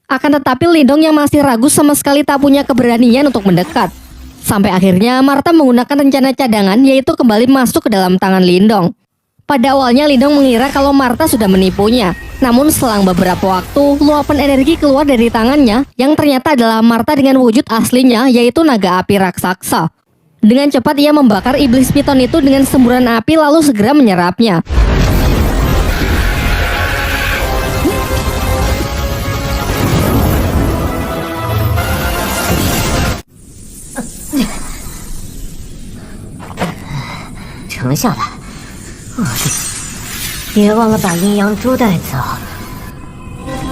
Akan tetapi Lindong yang masih ragu sama sekali tak punya keberanian untuk mendekat. Sampai akhirnya Martha menggunakan rencana cadangan, yaitu kembali masuk ke dalam tangan Lindong. Pada awalnya Lindong mengira kalau Martha sudah menipunya. Namun selang beberapa waktu, luapan energi keluar dari tangannya yang ternyata adalah Martha dengan wujud aslinya, yaitu naga api raksasa. Dengan cepat ia membakar iblis piton itu dengan semburan api lalu segera menyerapnya.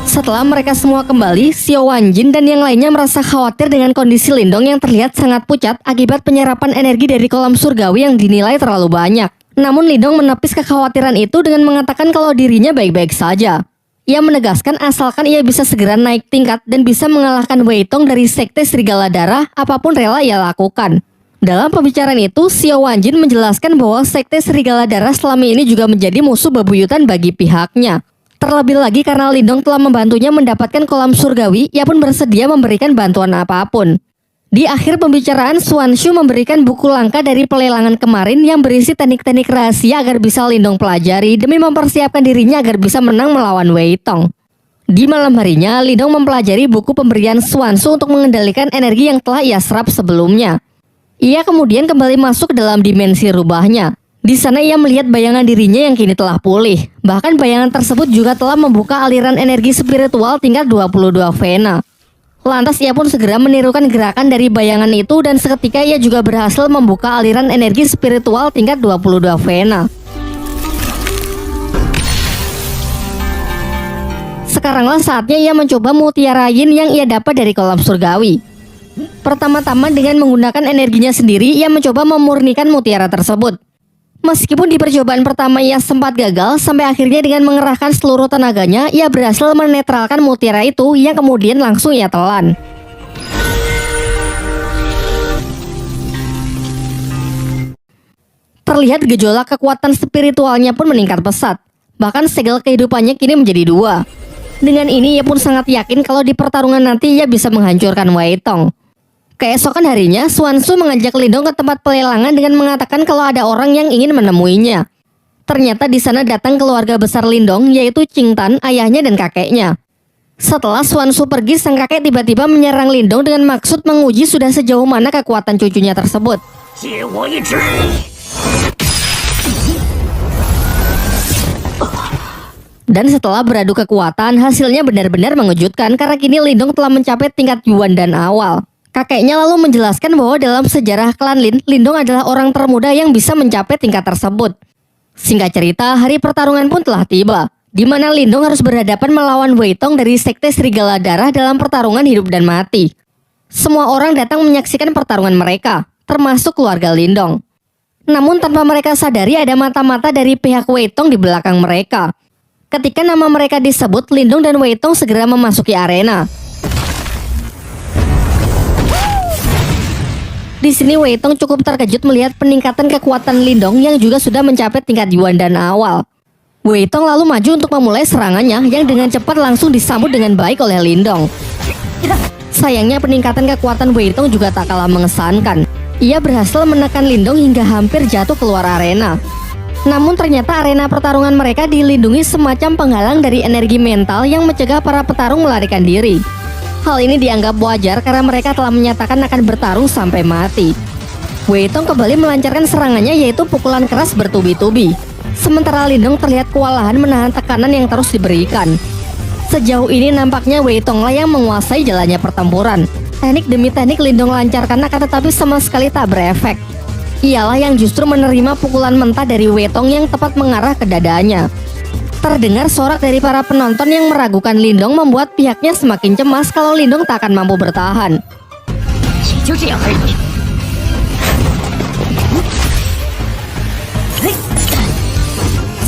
Setelah mereka semua kembali, Xiao Wanjin dan yang lainnya merasa khawatir dengan kondisi Lindong yang terlihat sangat pucat akibat penyerapan energi dari kolam surgawi yang dinilai terlalu banyak. Namun Lindong menepis kekhawatiran itu dengan mengatakan kalau dirinya baik-baik saja. Ia menegaskan asalkan ia bisa segera naik tingkat dan bisa mengalahkan Wei Tong dari Sekte Serigala Darah, apapun rela ia lakukan. Dalam pembicaraan itu, Xiao Wanjin menjelaskan bahwa Sekte Serigala Darah selama ini juga menjadi musuh bebuyutan bagi pihaknya. Terlebih lagi karena Lindong telah membantunya mendapatkan kolam surgawi, ia pun bersedia memberikan bantuan apapun. Di akhir pembicaraan, Swanshu memberikan buku langka dari pelelangan kemarin yang berisi teknik-teknik rahasia agar bisa Lindong pelajari demi mempersiapkan dirinya agar bisa menang melawan Wei Tong. Di malam harinya, Lindong mempelajari buku pemberian Swanshu untuk mengendalikan energi yang telah ia serap sebelumnya. Ia kemudian kembali masuk ke dalam dimensi rubahnya. Di sana ia melihat bayangan dirinya yang kini telah pulih. Bahkan bayangan tersebut juga telah membuka aliran energi spiritual tingkat 22 Vena. Lantas ia pun segera menirukan gerakan dari bayangan itu dan seketika ia juga berhasil membuka aliran energi spiritual tingkat 22 Vena. Sekaranglah saatnya ia mencoba mutiara yin yang ia dapat dari kolam surgawi. Pertama-tama dengan menggunakan energinya sendiri, ia mencoba memurnikan mutiara tersebut. Meskipun di percobaan pertama ia sempat gagal, sampai akhirnya dengan mengerahkan seluruh tenaganya, ia berhasil menetralkan mutiara itu yang kemudian langsung ia telan. Terlihat gejolak kekuatan spiritualnya pun meningkat pesat. Bahkan segel kehidupannya kini menjadi dua. Dengan ini ia pun sangat yakin kalau di pertarungan nanti ia bisa menghancurkan Wei Tong. Keesokan harinya, Swanshu mengajak Lindong ke tempat pelelangan dengan mengatakan kalau ada orang yang ingin menemuinya. Ternyata di sana datang keluarga besar Lindong, yaitu Qing Tan, ayahnya dan kakeknya. Setelah Swanshu pergi, sang kakek tiba-tiba menyerang Lindong dengan maksud menguji sudah sejauh mana kekuatan cucunya tersebut. Dan setelah beradu kekuatan, hasilnya benar-benar mengejutkan karena kini Lindong telah mencapai tingkat Yuan dan awal. Kakeknya lalu menjelaskan bahwa dalam sejarah klan Lin, Lindong adalah orang termuda yang bisa mencapai tingkat tersebut. Singkat cerita, hari pertarungan pun telah tiba, di mana Lindong harus berhadapan melawan Wei Tong dari Sekte Serigala Darah dalam pertarungan hidup dan mati. Semua orang datang menyaksikan pertarungan mereka, termasuk keluarga Lindong. Namun tanpa mereka sadari ada mata-mata dari pihak Wei Tong di belakang mereka. Ketika nama mereka disebut, Lindong dan Wei Tong segera memasuki arena. Di sini Wei Tong cukup terkejut melihat peningkatan kekuatan Lindong yang juga sudah mencapai tingkat Yuan dan awal. Wei Tong lalu maju untuk memulai serangannya yang dengan cepat langsung disambut dengan baik oleh Lindong. Sayangnya peningkatan kekuatan Wei Tong juga tak kalah mengesankan. Ia berhasil menekan Lindong hingga hampir jatuh keluar arena. Namun ternyata arena pertarungan mereka dilindungi semacam penghalang dari energi mental yang mencegah para petarung melarikan diri. Hal ini dianggap wajar karena mereka telah menyatakan akan bertarung sampai mati. Wei Tong kembali melancarkan serangannya, yaitu pukulan keras bertubi-tubi. Sementara Lindong terlihat kewalahan menahan tekanan yang terus diberikan. Sejauh ini nampaknya Wei Tong lah yang menguasai jalannya pertempuran. Teknik demi teknik Lindong lancarkan akan tetapi sama sekali tak berefek. Ialah yang justru menerima pukulan mentah dari Wei Tong yang tepat mengarah ke dadanya. Terdengar sorak dari para penonton yang meragukan Lindong membuat pihaknya semakin cemas kalau Lindong tak akan mampu bertahan.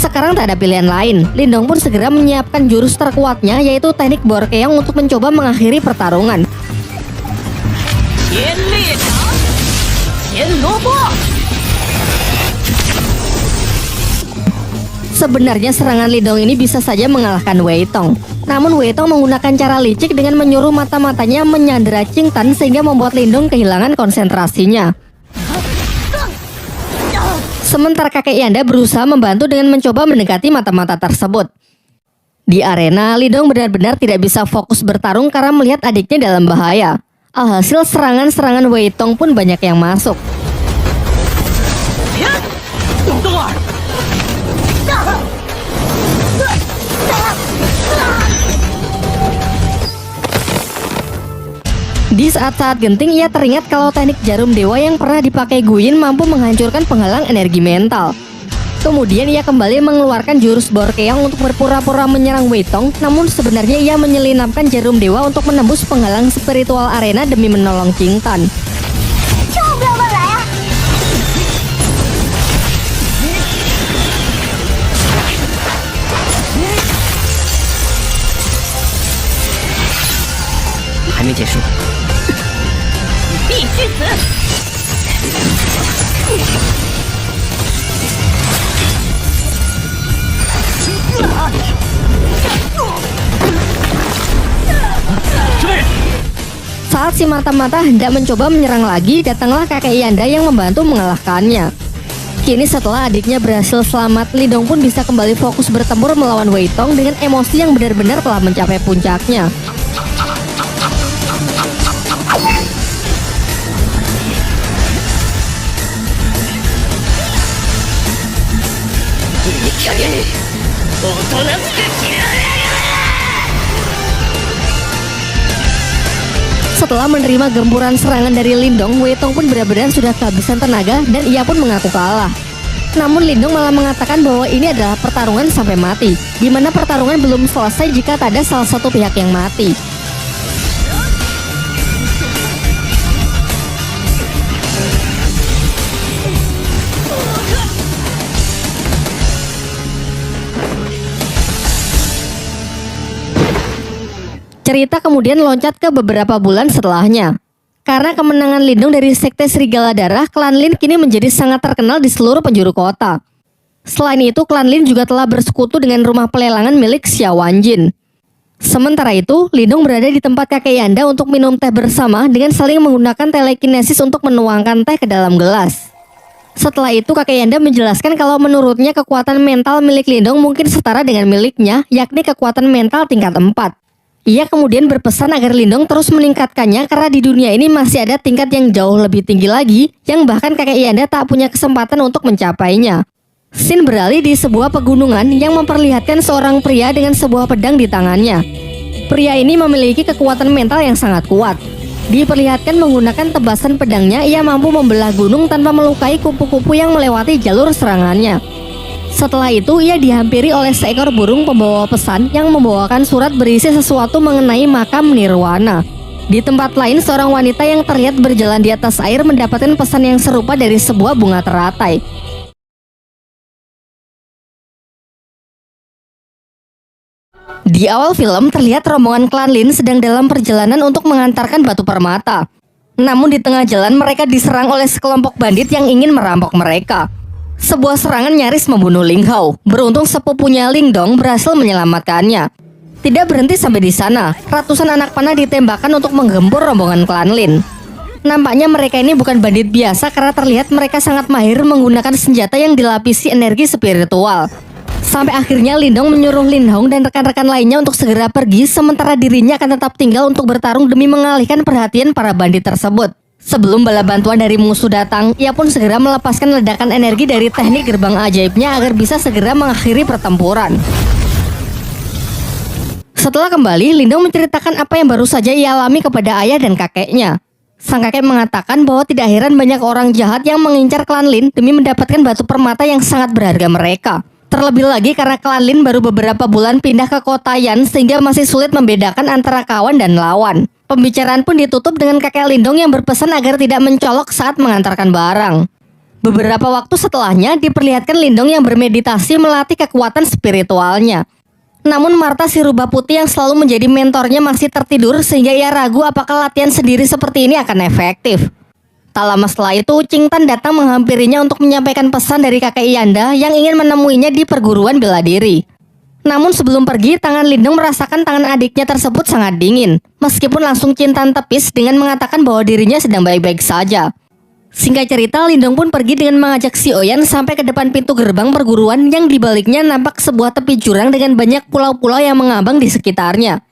Sekarang tak ada pilihan lain. Lindong pun segera menyiapkan jurus terkuatnya, yaitu teknik Borkeong untuk mencoba mengakhiri pertarungan. Sebenarnya serangan Lindong ini bisa saja mengalahkan Wei Tong. Namun Wei Tong menggunakan cara licik dengan menyuruh mata-matanya menyandera Qing Tan sehingga membuat Lindong kehilangan konsentrasinya. Sementara kakek Yanda berusaha membantu dengan mencoba mendekati mata-mata tersebut. Di arena, Lindong benar-benar tidak bisa fokus bertarung karena melihat adiknya dalam bahaya. Alhasil serangan-serangan Wei Tong pun banyak yang masuk. Di saat-saat genting ia teringat kalau teknik jarum dewa yang pernah dipakai Guyin mampu menghancurkan penghalang energi mental. Kemudian ia kembali mengeluarkan jurus Borkeong untuk berpura-pura menyerang Wei Tong, namun sebenarnya ia menyelinapkan jarum dewa untuk menembus penghalang spiritual arena demi menolong Qing Tan. Saat si mata-mata hendak mencoba menyerang lagi, datanglah kakek Yanda yang membantu mengalahkannya. Kini setelah adiknya berhasil selamat, Lindong pun bisa kembali fokus bertempur melawan Wei Tong dengan emosi yang benar-benar telah mencapai puncaknya. Setelah menerima gempuran serangan dari Lindong, Wei Tong pun benar-benar sudah kehabisan tenaga dan ia pun mengaku kalah. Namun Lindong malah mengatakan bahwa ini adalah pertarungan sampai mati, di mana pertarungan belum selesai jika tak ada salah satu pihak yang mati. Cerita kemudian loncat ke beberapa bulan setelahnya. Karena kemenangan Lindong dari Sekte Serigala Darah, klan Lin kini menjadi sangat terkenal di seluruh penjuru kota. Selain itu, klan Lin juga telah bersekutu dengan rumah pelelangan milik Xiao Wanjin. Sementara itu, Lindong berada di tempat kakek Yanda untuk minum teh bersama dengan saling menggunakan telekinesis untuk menuangkan teh ke dalam gelas. Setelah itu, kakek Yanda menjelaskan kalau menurutnya kekuatan mental milik Lindong mungkin setara dengan miliknya, yakni kekuatan mental tingkat 4. Ia kemudian berpesan agar Lindong terus meningkatkannya karena di dunia ini masih ada tingkat yang jauh lebih tinggi lagi yang bahkan kakek Yanda tak punya kesempatan untuk mencapainya. Scene beralih di sebuah pegunungan yang memperlihatkan seorang pria dengan sebuah pedang di tangannya. Pria ini memiliki kekuatan mental yang sangat kuat. Diperlihatkan menggunakan tebasan pedangnya ia mampu membelah gunung tanpa melukai kupu-kupu yang melewati jalur serangannya. Setelah itu ia dihampiri oleh seekor burung pembawa pesan yang membawakan surat berisi sesuatu mengenai makam Nirwana. Di tempat lain seorang wanita yang terlihat berjalan di atas air mendapatkan pesan yang serupa dari sebuah bunga teratai. Di awal film terlihat rombongan klan Lin sedang dalam perjalanan untuk mengantarkan batu permata. Namun di tengah jalan mereka diserang oleh sekelompok bandit yang ingin merampok mereka. Sebuah serangan nyaris membunuh Ling Hao. Beruntung sepupunya Lindong berhasil menyelamatkannya. Tidak berhenti sampai di sana, ratusan anak panah ditembakkan untuk menggempur rombongan klan Lin. Nampaknya mereka ini bukan bandit biasa karena terlihat mereka sangat mahir menggunakan senjata yang dilapisi energi spiritual. Sampai akhirnya Lindong menyuruh Lin Hong dan rekan-rekan lainnya untuk segera pergi, sementara dirinya akan tetap tinggal untuk bertarung demi mengalihkan perhatian para bandit tersebut. Sebelum bala bantuan dari musuh datang, ia pun segera melepaskan ledakan energi dari teknik gerbang ajaibnya agar bisa segera mengakhiri pertempuran. Setelah kembali, Lindong menceritakan apa yang baru saja ia alami kepada ayah dan kakeknya. Sang kakek mengatakan bahwa tidak heran banyak orang jahat yang mengincar klan Lin demi mendapatkan batu permata yang sangat berharga mereka. Terlebih lagi karena klan Lin baru beberapa bulan pindah ke kota Yan sehingga masih sulit membedakan antara kawan dan lawan. Pembicaraan pun ditutup dengan kakek Lindong yang berpesan agar tidak mencolok saat mengantarkan barang. Beberapa waktu setelahnya diperlihatkan Lindong yang bermeditasi melatih kekuatan spiritualnya. Namun Martha si rubah putih yang selalu menjadi mentornya masih tertidur sehingga ia ragu apakah latihan sendiri seperti ini akan efektif. Tak lama setelah itu, Ching Tan datang menghampirinya untuk menyampaikan pesan dari kakek Yanda yang ingin menemuinya di perguruan bela diri. Namun sebelum pergi, tangan Lindong merasakan tangan adiknya tersebut sangat dingin. Meskipun langsung Ching Tan tepis dengan mengatakan bahwa dirinya sedang baik-baik saja. Singkat cerita, Lindong pun pergi dengan mengajak si Oyan sampai ke depan pintu gerbang perguruan yang dibaliknya nampak sebuah tepi jurang dengan banyak pulau-pulau yang mengambang di sekitarnya.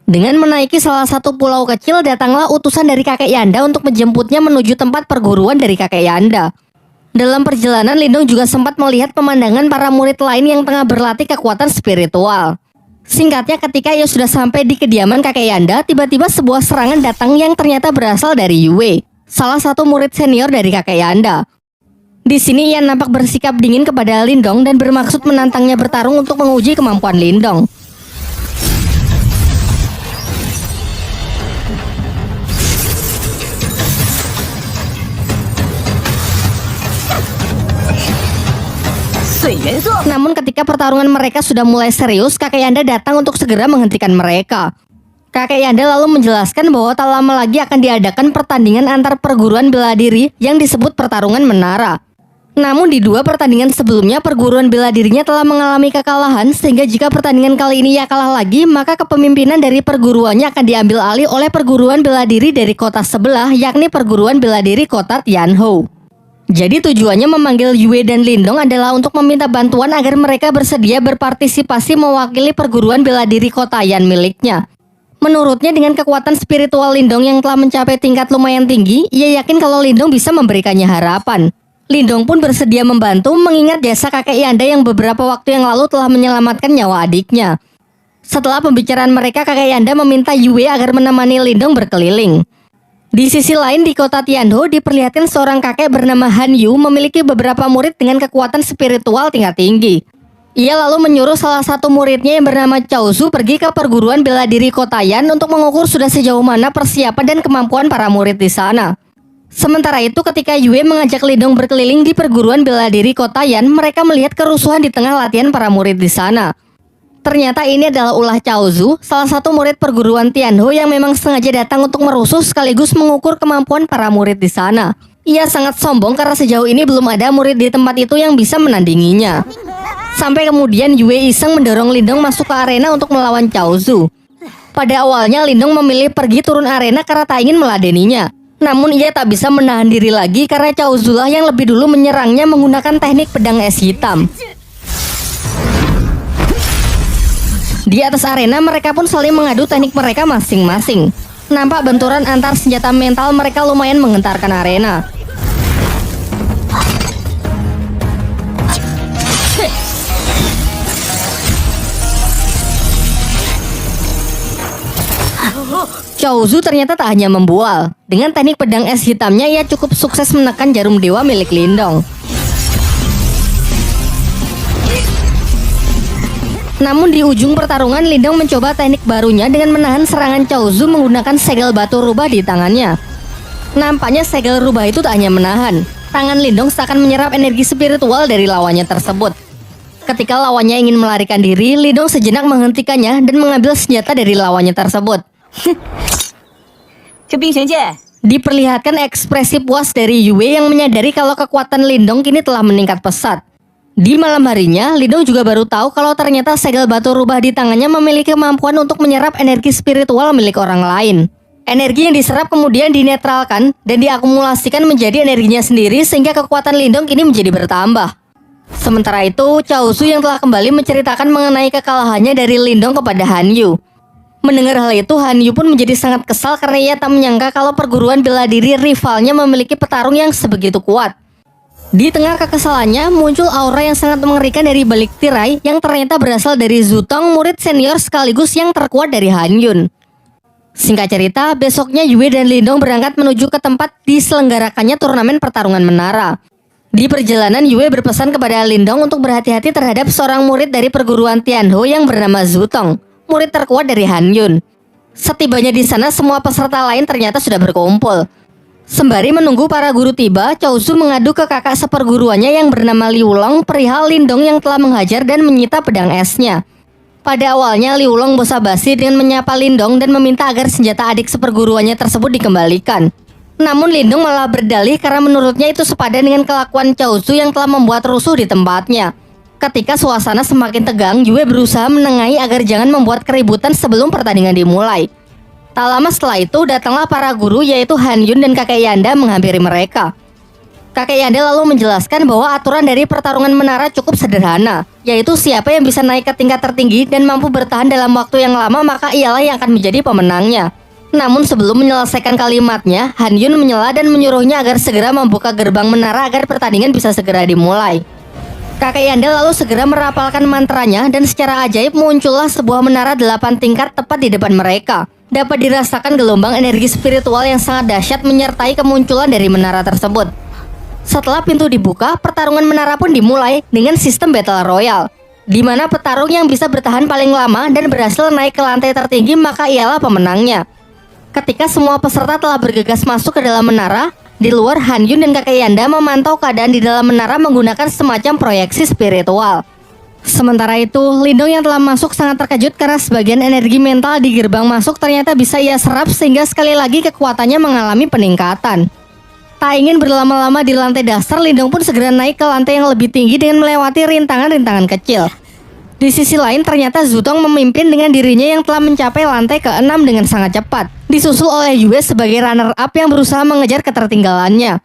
Dengan menaiki salah satu pulau kecil, datanglah utusan dari kakek Yanda untuk menjemputnya menuju tempat perguruan dari kakek Yanda. Dalam perjalanan, Lindong juga sempat melihat pemandangan para murid lain yang tengah berlatih kekuatan spiritual. Singkatnya, ketika ia sudah sampai di kediaman kakek Yanda, tiba-tiba sebuah serangan datang yang ternyata berasal dari Yue, salah satu murid senior dari kakek Yanda. Di sini ia nampak bersikap dingin kepada Lindong dan bermaksud menantangnya bertarung untuk menguji kemampuan Lindong. Namun ketika pertarungan mereka sudah mulai serius, kakek Yanda datang untuk segera menghentikan mereka. Kakek Yanda lalu menjelaskan bahwa tak lama lagi akan diadakan pertandingan antar perguruan bela diri yang disebut pertarungan menara. Namun di dua pertandingan sebelumnya perguruan bela dirinya telah mengalami kekalahan, sehingga jika pertandingan kali ini ia kalah lagi, maka kepemimpinan dari perguruannya akan diambil alih oleh perguruan bela diri dari kota sebelah, yakni perguruan bela diri kota Tianhou. Jadi tujuannya memanggil Yue dan Lindong adalah untuk meminta bantuan agar mereka bersedia berpartisipasi mewakili perguruan bela diri kota Yan miliknya. Menurutnya dengan kekuatan spiritual Lindong yang telah mencapai tingkat lumayan tinggi, ia yakin kalau Lindong bisa memberikannya harapan. Lindong pun bersedia membantu mengingat jasa kakek Yanda yang beberapa waktu yang lalu telah menyelamatkan nyawa adiknya. Setelah pembicaraan mereka, kakek Yanda meminta Yue agar menemani Lindong berkeliling. Di sisi lain di kota Tianhou diperlihatkan seorang kakek bernama Han Yu memiliki beberapa murid dengan kekuatan spiritual tingkat tinggi. Ia lalu menyuruh salah satu muridnya yang bernama Cao Zu pergi ke perguruan bela diri kota Yan untuk mengukur sudah sejauh mana persiapan dan kemampuan para murid di sana. Sementara itu ketika Yue mengajak Lindong berkeliling di perguruan bela diri kota Yan, mereka melihat kerusuhan di tengah latihan para murid di sana. Ternyata ini adalah ulah Cao Zu, salah satu murid perguruan Tianhou yang memang sengaja datang untuk merusuh sekaligus mengukur kemampuan para murid di sana. Ia sangat sombong karena sejauh ini belum ada murid di tempat itu yang bisa menandinginya. Sampai kemudian Yue iseng mendorong Lindong masuk ke arena untuk melawan Cao Zu. Pada awalnya Lindong memilih pergi turun arena karena tak ingin meladeninya. Namun ia tak bisa menahan diri lagi karena Cao Zu lah yang lebih dulu menyerangnya menggunakan teknik pedang es hitam. Di atas arena mereka pun saling mengadu teknik mereka masing-masing. Nampak benturan antar senjata mental mereka lumayan menggentarkan arena. Cao Zu ternyata tak hanya membual. Dengan teknik pedang es hitamnya ia cukup sukses menekan jarum dewa milik Lindong. Namun di ujung pertarungan Lindong mencoba teknik barunya dengan menahan serangan Cao Zu menggunakan segel batu rubah di tangannya. Nampaknya segel rubah itu tak hanya menahan, tangan Lindong seakan menyerap energi spiritual dari lawannya tersebut. Ketika lawannya ingin melarikan diri, Lindong sejenak menghentikannya dan mengambil senjata dari lawannya tersebut. Diperlihatkan ekspresi puas dari Yue yang menyadari kalau kekuatan Lindong kini telah meningkat pesat. Di malam harinya, Lindong juga baru tahu kalau ternyata segel batu rubah di tangannya memiliki kemampuan untuk menyerap energi spiritual milik orang lain. Energi yang diserap kemudian dinetralkan dan diakumulasikan menjadi energinya sendiri sehingga kekuatan Lindong kini menjadi bertambah. Sementara itu, Cao Zu yang telah kembali menceritakan mengenai kekalahannya dari Lindong kepada Han Yu. Mendengar hal itu, Han Yu pun menjadi sangat kesal karena ia tak menyangka kalau perguruan bela diri rivalnya memiliki petarung yang sebegitu kuat. Di tengah kekesalannya, muncul aura yang sangat mengerikan dari balik tirai yang ternyata berasal dari Zutong, murid senior sekaligus yang terkuat dari Han Yun. Singkat cerita, besoknya Yue dan Lindong berangkat menuju ke tempat diselenggarakannya turnamen pertarungan menara. Di perjalanan, Yue berpesan kepada Lindong untuk berhati-hati terhadap seorang murid dari perguruan Tianho yang bernama Zutong, murid terkuat dari Han Yun. Setibanya di sana, semua peserta lain ternyata sudah berkumpul. Sembari menunggu para guru tiba, Chaozu mengadu ke kakak seperguruannya yang bernama Liu Long perihal Lindong yang telah menghajar dan menyita pedang esnya. Pada awalnya, Liu Long basa-basi dengan menyapa Lindong dan meminta agar senjata adik seperguruannya tersebut dikembalikan. Namun Lindong malah berdalih karena menurutnya itu sepadan dengan kelakuan Chaozu yang telah membuat rusuh di tempatnya. Ketika suasana semakin tegang, Yue berusaha menengahi agar jangan membuat keributan sebelum pertandingan dimulai. Tak lama setelah itu, datanglah para guru yaitu Han Yun dan kakek Yanda menghampiri mereka. Kakek Yanda lalu menjelaskan bahwa aturan dari pertarungan menara cukup sederhana, yaitu siapa yang bisa naik ke tingkat tertinggi dan mampu bertahan dalam waktu yang lama maka ialah yang akan menjadi pemenangnya. Namun sebelum menyelesaikan kalimatnya, Han Yun menyela dan menyuruhnya agar segera membuka gerbang menara agar pertandingan bisa segera dimulai. Kakek Yanda lalu segera merapalkan mantranya dan secara ajaib muncullah sebuah menara 8 tingkat tepat di depan mereka. Dapat dirasakan gelombang energi spiritual yang sangat dahsyat menyertai kemunculan dari menara tersebut. Setelah pintu dibuka, pertarungan menara pun dimulai dengan sistem Battle Royale, di mana petarung yang bisa bertahan paling lama dan berhasil naik ke lantai tertinggi maka ialah pemenangnya. Ketika semua peserta telah bergegas masuk ke dalam menara, di luar Han Yun dan kakek Yanda memantau keadaan di dalam menara menggunakan semacam proyeksi spiritual. Sementara itu, Lindong yang telah masuk sangat terkejut karena sebagian energi mental di gerbang masuk ternyata bisa ia serap sehingga sekali lagi kekuatannya mengalami peningkatan. Tak ingin berlama-lama di lantai dasar, Lindong pun segera naik ke lantai yang lebih tinggi dengan melewati rintangan-rintangan kecil. Di sisi lain, ternyata Zutong memimpin dengan dirinya yang telah mencapai lantai ke-6 dengan sangat cepat, disusul oleh Yue sebagai runner-up yang berusaha mengejar ketertinggalannya.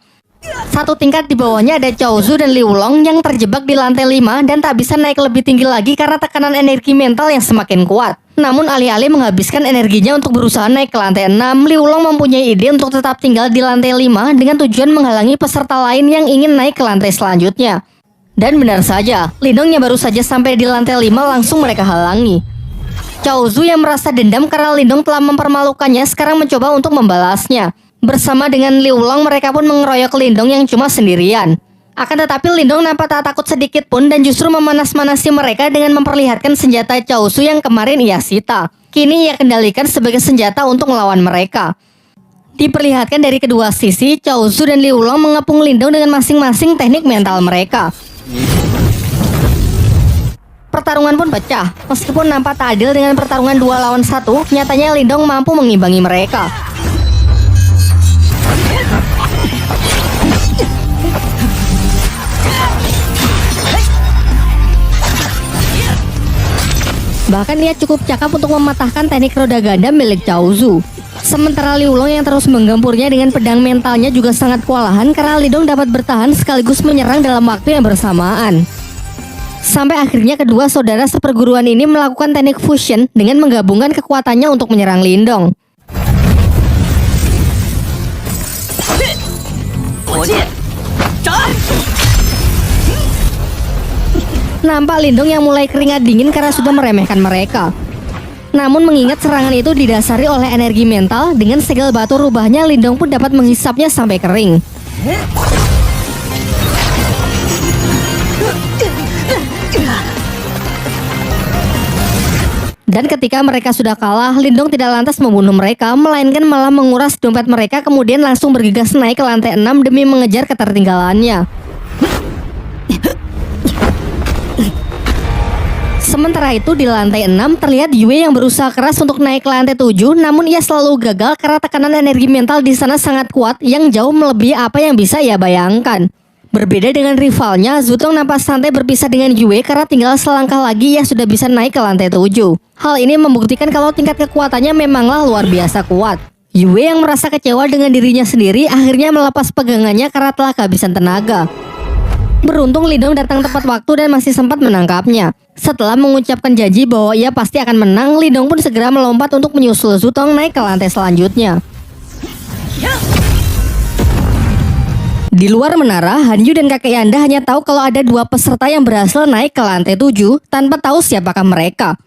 Satu tingkat di bawahnya ada Chaozu dan Liu Long yang terjebak di lantai 5 dan tak bisa naik lebih tinggi lagi karena tekanan energi mental yang semakin kuat. Namun alih-alih menghabiskan energinya untuk berusaha naik ke lantai 6, Liu Long mempunyai ide untuk tetap tinggal di lantai 5 dengan tujuan menghalangi peserta lain yang ingin naik ke lantai selanjutnya. Dan benar saja, Lindong yang baru saja sampai di lantai 5 langsung mereka halangi. Chaozu yang merasa dendam karena Lindong telah mempermalukannya sekarang mencoba untuk membalasnya. Bersama dengan Liu Long, mereka pun mengeroyok Lindong yang cuma sendirian. Akan tetapi Lindong nampak tak takut sedikit pun dan justru memanas-manasi mereka dengan memperlihatkan senjata Chaozu yang kemarin ia sita. Kini ia kendalikan sebagai senjata untuk melawan mereka. Diperlihatkan dari kedua sisi, Chaozu dan Liu Long mengepung Lindong dengan masing-masing teknik mental mereka. Pertarungan pun pecah. Meskipun nampak tak adil dengan pertarungan 2 lawan 1, nyatanya Lindong mampu mengimbangi mereka. Bahkan ia cukup cakap untuk mematahkan teknik roda ganda milik Chaozu. Sementara Liu Long yang terus menggempurnya dengan pedang mentalnya juga sangat kewalahan karena Lindong dapat bertahan sekaligus menyerang dalam waktu yang bersamaan. Sampai akhirnya kedua saudara seperguruan ini melakukan teknik fusion dengan menggabungkan kekuatannya untuk menyerang Lindong. Nampak Lindong yang mulai keringat dingin karena sudah meremehkan mereka. Namun mengingat serangan itu didasari oleh energi mental, dengan segel batu rubahnya Lindong pun dapat menghisapnya sampai kering. Dan ketika mereka sudah kalah, Lindong tidak lantas membunuh mereka, melainkan malah menguras dompet mereka kemudian langsung bergegas naik ke lantai 6 demi mengejar ketertinggalannya. Sementara itu di lantai 6 terlihat Yue yang berusaha keras untuk naik ke lantai 7, namun ia selalu gagal karena tekanan energi mental di sana sangat kuat yang jauh melebihi apa yang bisa ia bayangkan. Berbeda dengan rivalnya, Zutong nampak santai berpisah dengan Yue karena tinggal selangkah lagi ia sudah bisa naik ke lantai 7. Hal ini membuktikan kalau tingkat kekuatannya memanglah luar biasa kuat. Yue yang merasa kecewa dengan dirinya sendiri akhirnya melepas pegangannya karena telah kehabisan tenaga. Beruntung Lindong datang tepat waktu dan masih sempat menangkapnya. Setelah mengucapkan janji bahwa ia pasti akan menang, Lindong pun segera melompat untuk menyusul Zutong naik ke lantai selanjutnya. Di Di luar menara, Hanyu dan kakek Yanda hanya tahu kalau ada dua peserta yang berhasil naik ke lantai 7 tanpa tahu siapakah mereka.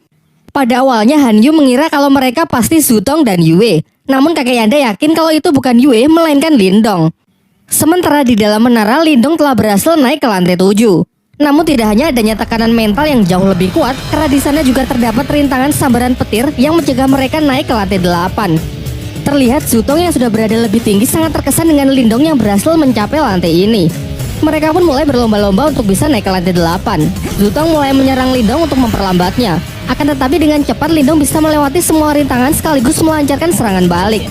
Pada awalnya Hanyu mengira kalau mereka pasti Zutong dan Yue. Namun kakek Yanda yakin kalau itu bukan Yue melainkan Lindong. Sementara di dalam menara, Lindong telah berhasil naik ke lantai 7. Namun tidak hanya adanya tekanan mental yang jauh lebih kuat, karena di sana juga terdapat rintangan sambaran petir yang mencegah mereka naik ke lantai 8. Terlihat Zutong yang sudah berada lebih tinggi sangat terkesan dengan Lindong yang berhasil mencapai lantai ini. Mereka pun mulai berlomba-lomba untuk bisa naik ke lantai 8. Zutong mulai menyerang Lindong untuk memperlambatnya. Akan tetapi dengan cepat Lindong bisa melewati semua rintangan sekaligus melancarkan serangan balik.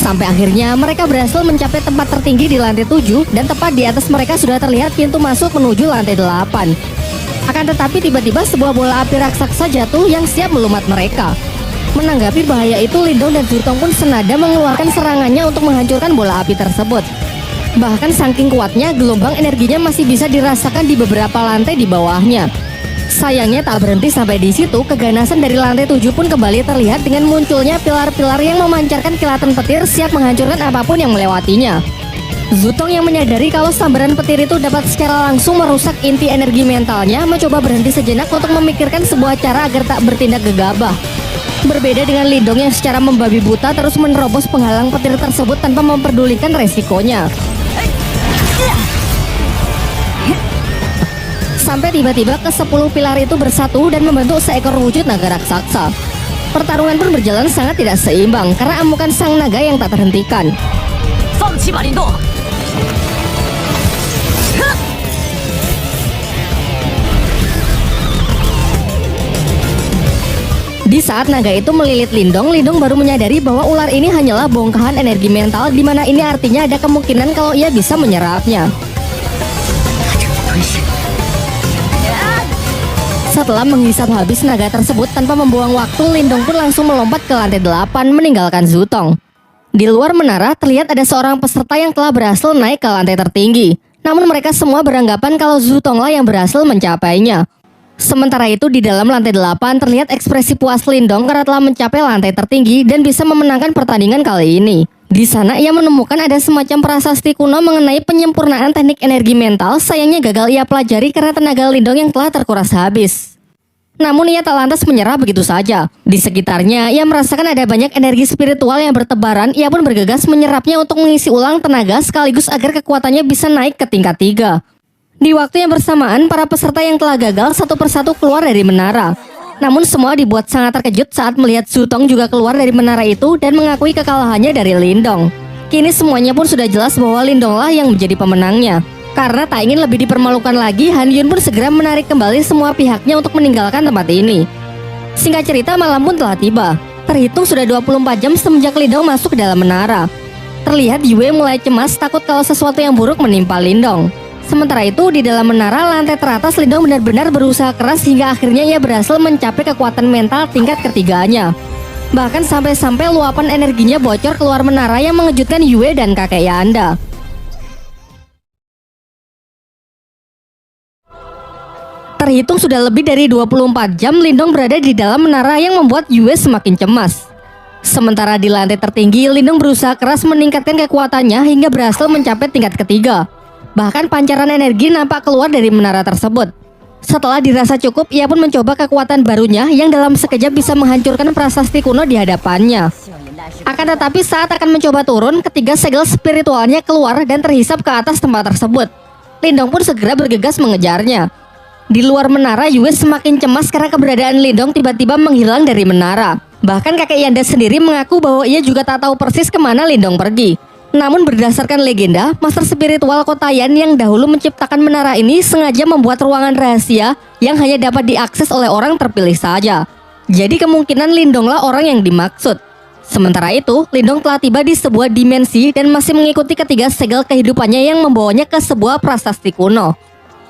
Sampai akhirnya mereka berhasil mencapai tempat tertinggi di lantai 7 dan tepat di atas mereka sudah terlihat pintu masuk menuju lantai 8. Akan tetapi tiba-tiba sebuah bola api raksasa jatuh yang siap melumat mereka. Menanggapi bahaya itu, Lindong dan Zutong pun senada mengeluarkan serangannya untuk menghancurkan bola api tersebut. Bahkan saking kuatnya, gelombang energinya masih bisa dirasakan di beberapa lantai di bawahnya. Sayangnya tak berhenti sampai di situ, keganasan dari lantai 7 pun kembali terlihat dengan munculnya pilar-pilar yang memancarkan kilatan petir siap menghancurkan apapun yang melewatinya. Zutong yang menyadari kalau sambaran petir itu dapat secara langsung merusak inti energi mentalnya, mencoba berhenti sejenak untuk memikirkan sebuah cara agar tak bertindak gegabah. Berbeda dengan Lindong yang secara membabi buta terus menerobos penghalang petir tersebut tanpa memperdulikan resikonya. Sampai tiba-tiba ke-10 pilar itu bersatu dan membentuk seekor wujud naga raksasa. Pertarungan pun berjalan sangat tidak seimbang karena amukan sang naga yang tak terhentikan. Di saat naga itu melilit Lindong, Lindong baru menyadari bahwa ular ini hanyalah bongkahan energi mental, di mana ini artinya ada kemungkinan kalau ia bisa menyerapnya. Setelah menghisap habis naga tersebut tanpa membuang waktu, Lindong pun langsung melompat ke lantai 8 meninggalkan Zutong. Di luar menara terlihat ada seorang peserta yang telah berhasil naik ke lantai tertinggi. Namun mereka semua beranggapan kalau Zutonglah yang berhasil mencapainya. Sementara itu di dalam lantai 8 terlihat ekspresi puas Lindong karena telah mencapai lantai tertinggi dan bisa memenangkan pertandingan kali ini. Di sana ia menemukan ada semacam prasasti kuno mengenai penyempurnaan teknik energi mental. Sayangnya gagal ia pelajari karena tenaga Lindong yang telah terkuras habis. Namun ia tak lantas menyerah begitu saja. Di sekitarnya ia merasakan ada banyak energi spiritual yang bertebaran. Ia pun bergegas menyerapnya untuk mengisi ulang tenaga sekaligus agar kekuatannya bisa naik ke tingkat 3. Di waktu yang bersamaan, para peserta yang telah gagal satu persatu keluar dari menara. Namun semua dibuat sangat terkejut saat melihat Zutong juga keluar dari menara itu dan mengakui kekalahannya dari Lindong. Kini semuanya pun sudah jelas bahwa Lindonglah yang menjadi pemenangnya. Karena tak ingin lebih dipermalukan lagi, Han Yun pun segera menarik kembali semua pihaknya untuk meninggalkan tempat ini. Singkat cerita, malam pun telah tiba. Terhitung sudah 24 jam semenjak Lindong masuk ke dalam menara. Terlihat Yue mulai cemas takut kalau sesuatu yang buruk menimpa Lindong. Sementara itu di dalam menara lantai teratas, Lindong benar-benar berusaha keras hingga akhirnya ia berhasil mencapai kekuatan mental tingkat ketiganya. Bahkan sampai-sampai luapan energinya bocor keluar menara yang mengejutkan Yue dan kakek Yanda. Terhitung sudah lebih dari 24 jam Lindong berada di dalam menara yang membuat Yue semakin cemas. Sementara di lantai tertinggi, Lindong berusaha keras meningkatkan kekuatannya hingga berhasil mencapai tingkat ketiga. Bahkan pancaran energi nampak keluar dari menara tersebut. Setelah dirasa cukup, ia pun mencoba kekuatan barunya yang dalam sekejap bisa menghancurkan prasasti kuno di hadapannya. Akan tetapi saat akan mencoba turun, ketiga segel spiritualnya keluar dan terhisap ke atas tempat tersebut. Lindong pun segera bergegas mengejarnya. Di luar menara, Yue semakin cemas karena keberadaan Lindong tiba-tiba menghilang dari menara. Bahkan kakek Yanda sendiri mengaku bahwa ia juga tak tahu persis kemana Lindong pergi. Namun berdasarkan legenda, master spiritual Kotayan yang dahulu menciptakan menara ini sengaja membuat ruangan rahasia yang hanya dapat diakses oleh orang terpilih saja. Jadi kemungkinan Lindonglah orang yang dimaksud. Sementara itu, Lindong telah tiba di sebuah dimensi dan masih mengikuti ketiga segel kehidupannya yang membawanya ke sebuah prasasti kuno.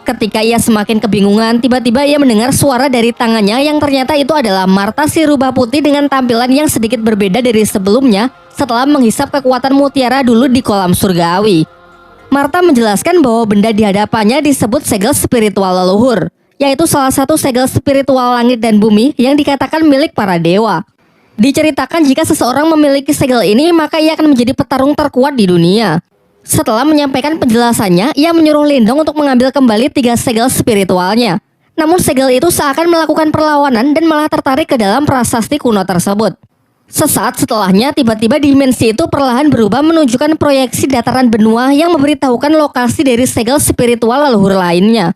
Ketika ia semakin kebingungan, tiba-tiba ia mendengar suara dari tangannya yang ternyata itu adalah Marta si rubah putih dengan tampilan yang sedikit berbeda dari sebelumnya setelah menghisap kekuatan mutiara dulu di kolam surgawi. Martha menjelaskan bahwa benda di hadapannya disebut segel spiritual leluhur, yaitu salah satu segel spiritual langit dan bumi yang dikatakan milik para dewa. Diceritakan jika seseorang memiliki segel ini, maka ia akan menjadi petarung terkuat di dunia. Setelah menyampaikan penjelasannya, ia menyuruh Lindong untuk mengambil kembali 3 segel spiritualnya. Namun segel itu seakan melakukan perlawanan dan malah tertarik ke dalam prasasti kuno tersebut. Sesaat setelahnya, tiba-tiba dimensi itu perlahan berubah menunjukkan proyeksi dataran benua yang memberitahukan lokasi dari segel spiritual leluhur lainnya.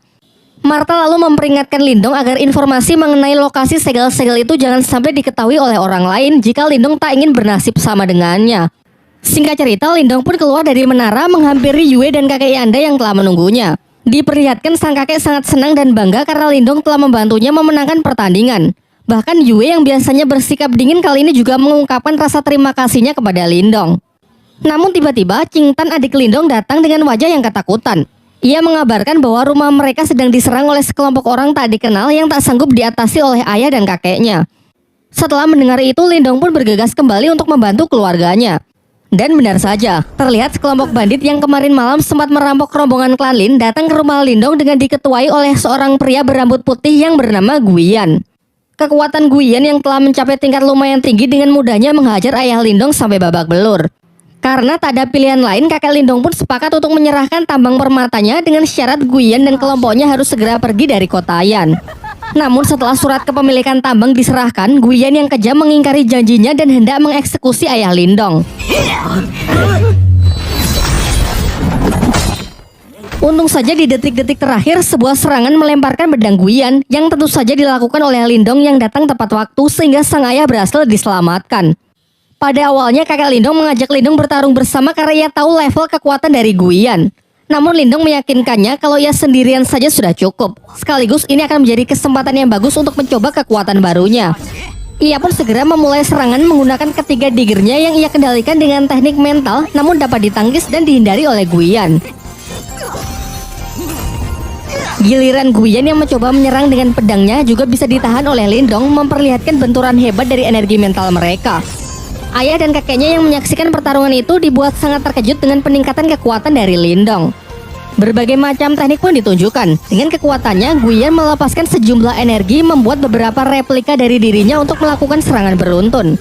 Martha lalu memperingatkan Lindong agar informasi mengenai lokasi segel-segel itu jangan sampai diketahui oleh orang lain jika Lindong tak ingin bernasib sama dengannya. Singkat cerita, Lindong pun keluar dari menara menghampiri Yue dan kakek Yanda yang telah menunggunya. Diperlihatkan sang kakek sangat senang dan bangga karena Lindong telah membantunya memenangkan pertandingan. Bahkan Yue yang biasanya bersikap dingin kali ini juga mengungkapkan rasa terima kasihnya kepada Lindong. Namun tiba-tiba Qingtan adik Lindong datang dengan wajah yang ketakutan. Ia mengabarkan bahwa rumah mereka sedang diserang oleh sekelompok orang tak dikenal yang tak sanggup diatasi oleh ayah dan kakeknya. Setelah mendengar itu, Lindong pun bergegas kembali untuk membantu keluarganya. Dan benar saja, terlihat sekelompok bandit yang kemarin malam sempat merampok rombongan klan Lin datang ke rumah Lindong dengan diketuai oleh seorang pria berambut putih yang bernama Guiyan. Kekuatan Guiyan yang telah mencapai tingkat lumayan tinggi dengan mudahnya menghajar ayah Lindong sampai babak belur. Karena tak ada pilihan lain, kakek Lindong pun sepakat untuk menyerahkan tambang permatanya dengan syarat Guiyan dan kelompoknya harus segera pergi dari Kotayan. Namun setelah surat kepemilikan tambang diserahkan, Guiyan yang kejam mengingkari janjinya dan hendak mengeksekusi ayah Lindong. Untung saja di detik-detik terakhir sebuah serangan melemparkan pedang Guiyan yang tentu saja dilakukan oleh Lindong yang datang tepat waktu sehingga sang ayah berhasil diselamatkan. Pada awalnya kakek Lindong mengajak Lindong bertarung bersama karena ia tahu level kekuatan dari Guiyan. Namun Lindong meyakinkannya kalau ia sendirian saja sudah cukup. Sekaligus ini akan menjadi kesempatan yang bagus untuk mencoba kekuatan barunya. Ia pun segera memulai serangan menggunakan ketiga diggernya yang ia kendalikan dengan teknik mental namun dapat ditangkis dan dihindari oleh Guiyan. Giliran Guiyan yang mencoba menyerang dengan pedangnya juga bisa ditahan oleh Lindong, memperlihatkan benturan hebat dari energi mental mereka. Ayah dan kakeknya yang menyaksikan pertarungan itu dibuat sangat terkejut dengan peningkatan kekuatan dari Lindong. Berbagai macam teknik pun ditunjukkan. Dengan kekuatannya, Guiyan melepaskan sejumlah energi membuat beberapa replika dari dirinya untuk melakukan serangan beruntun.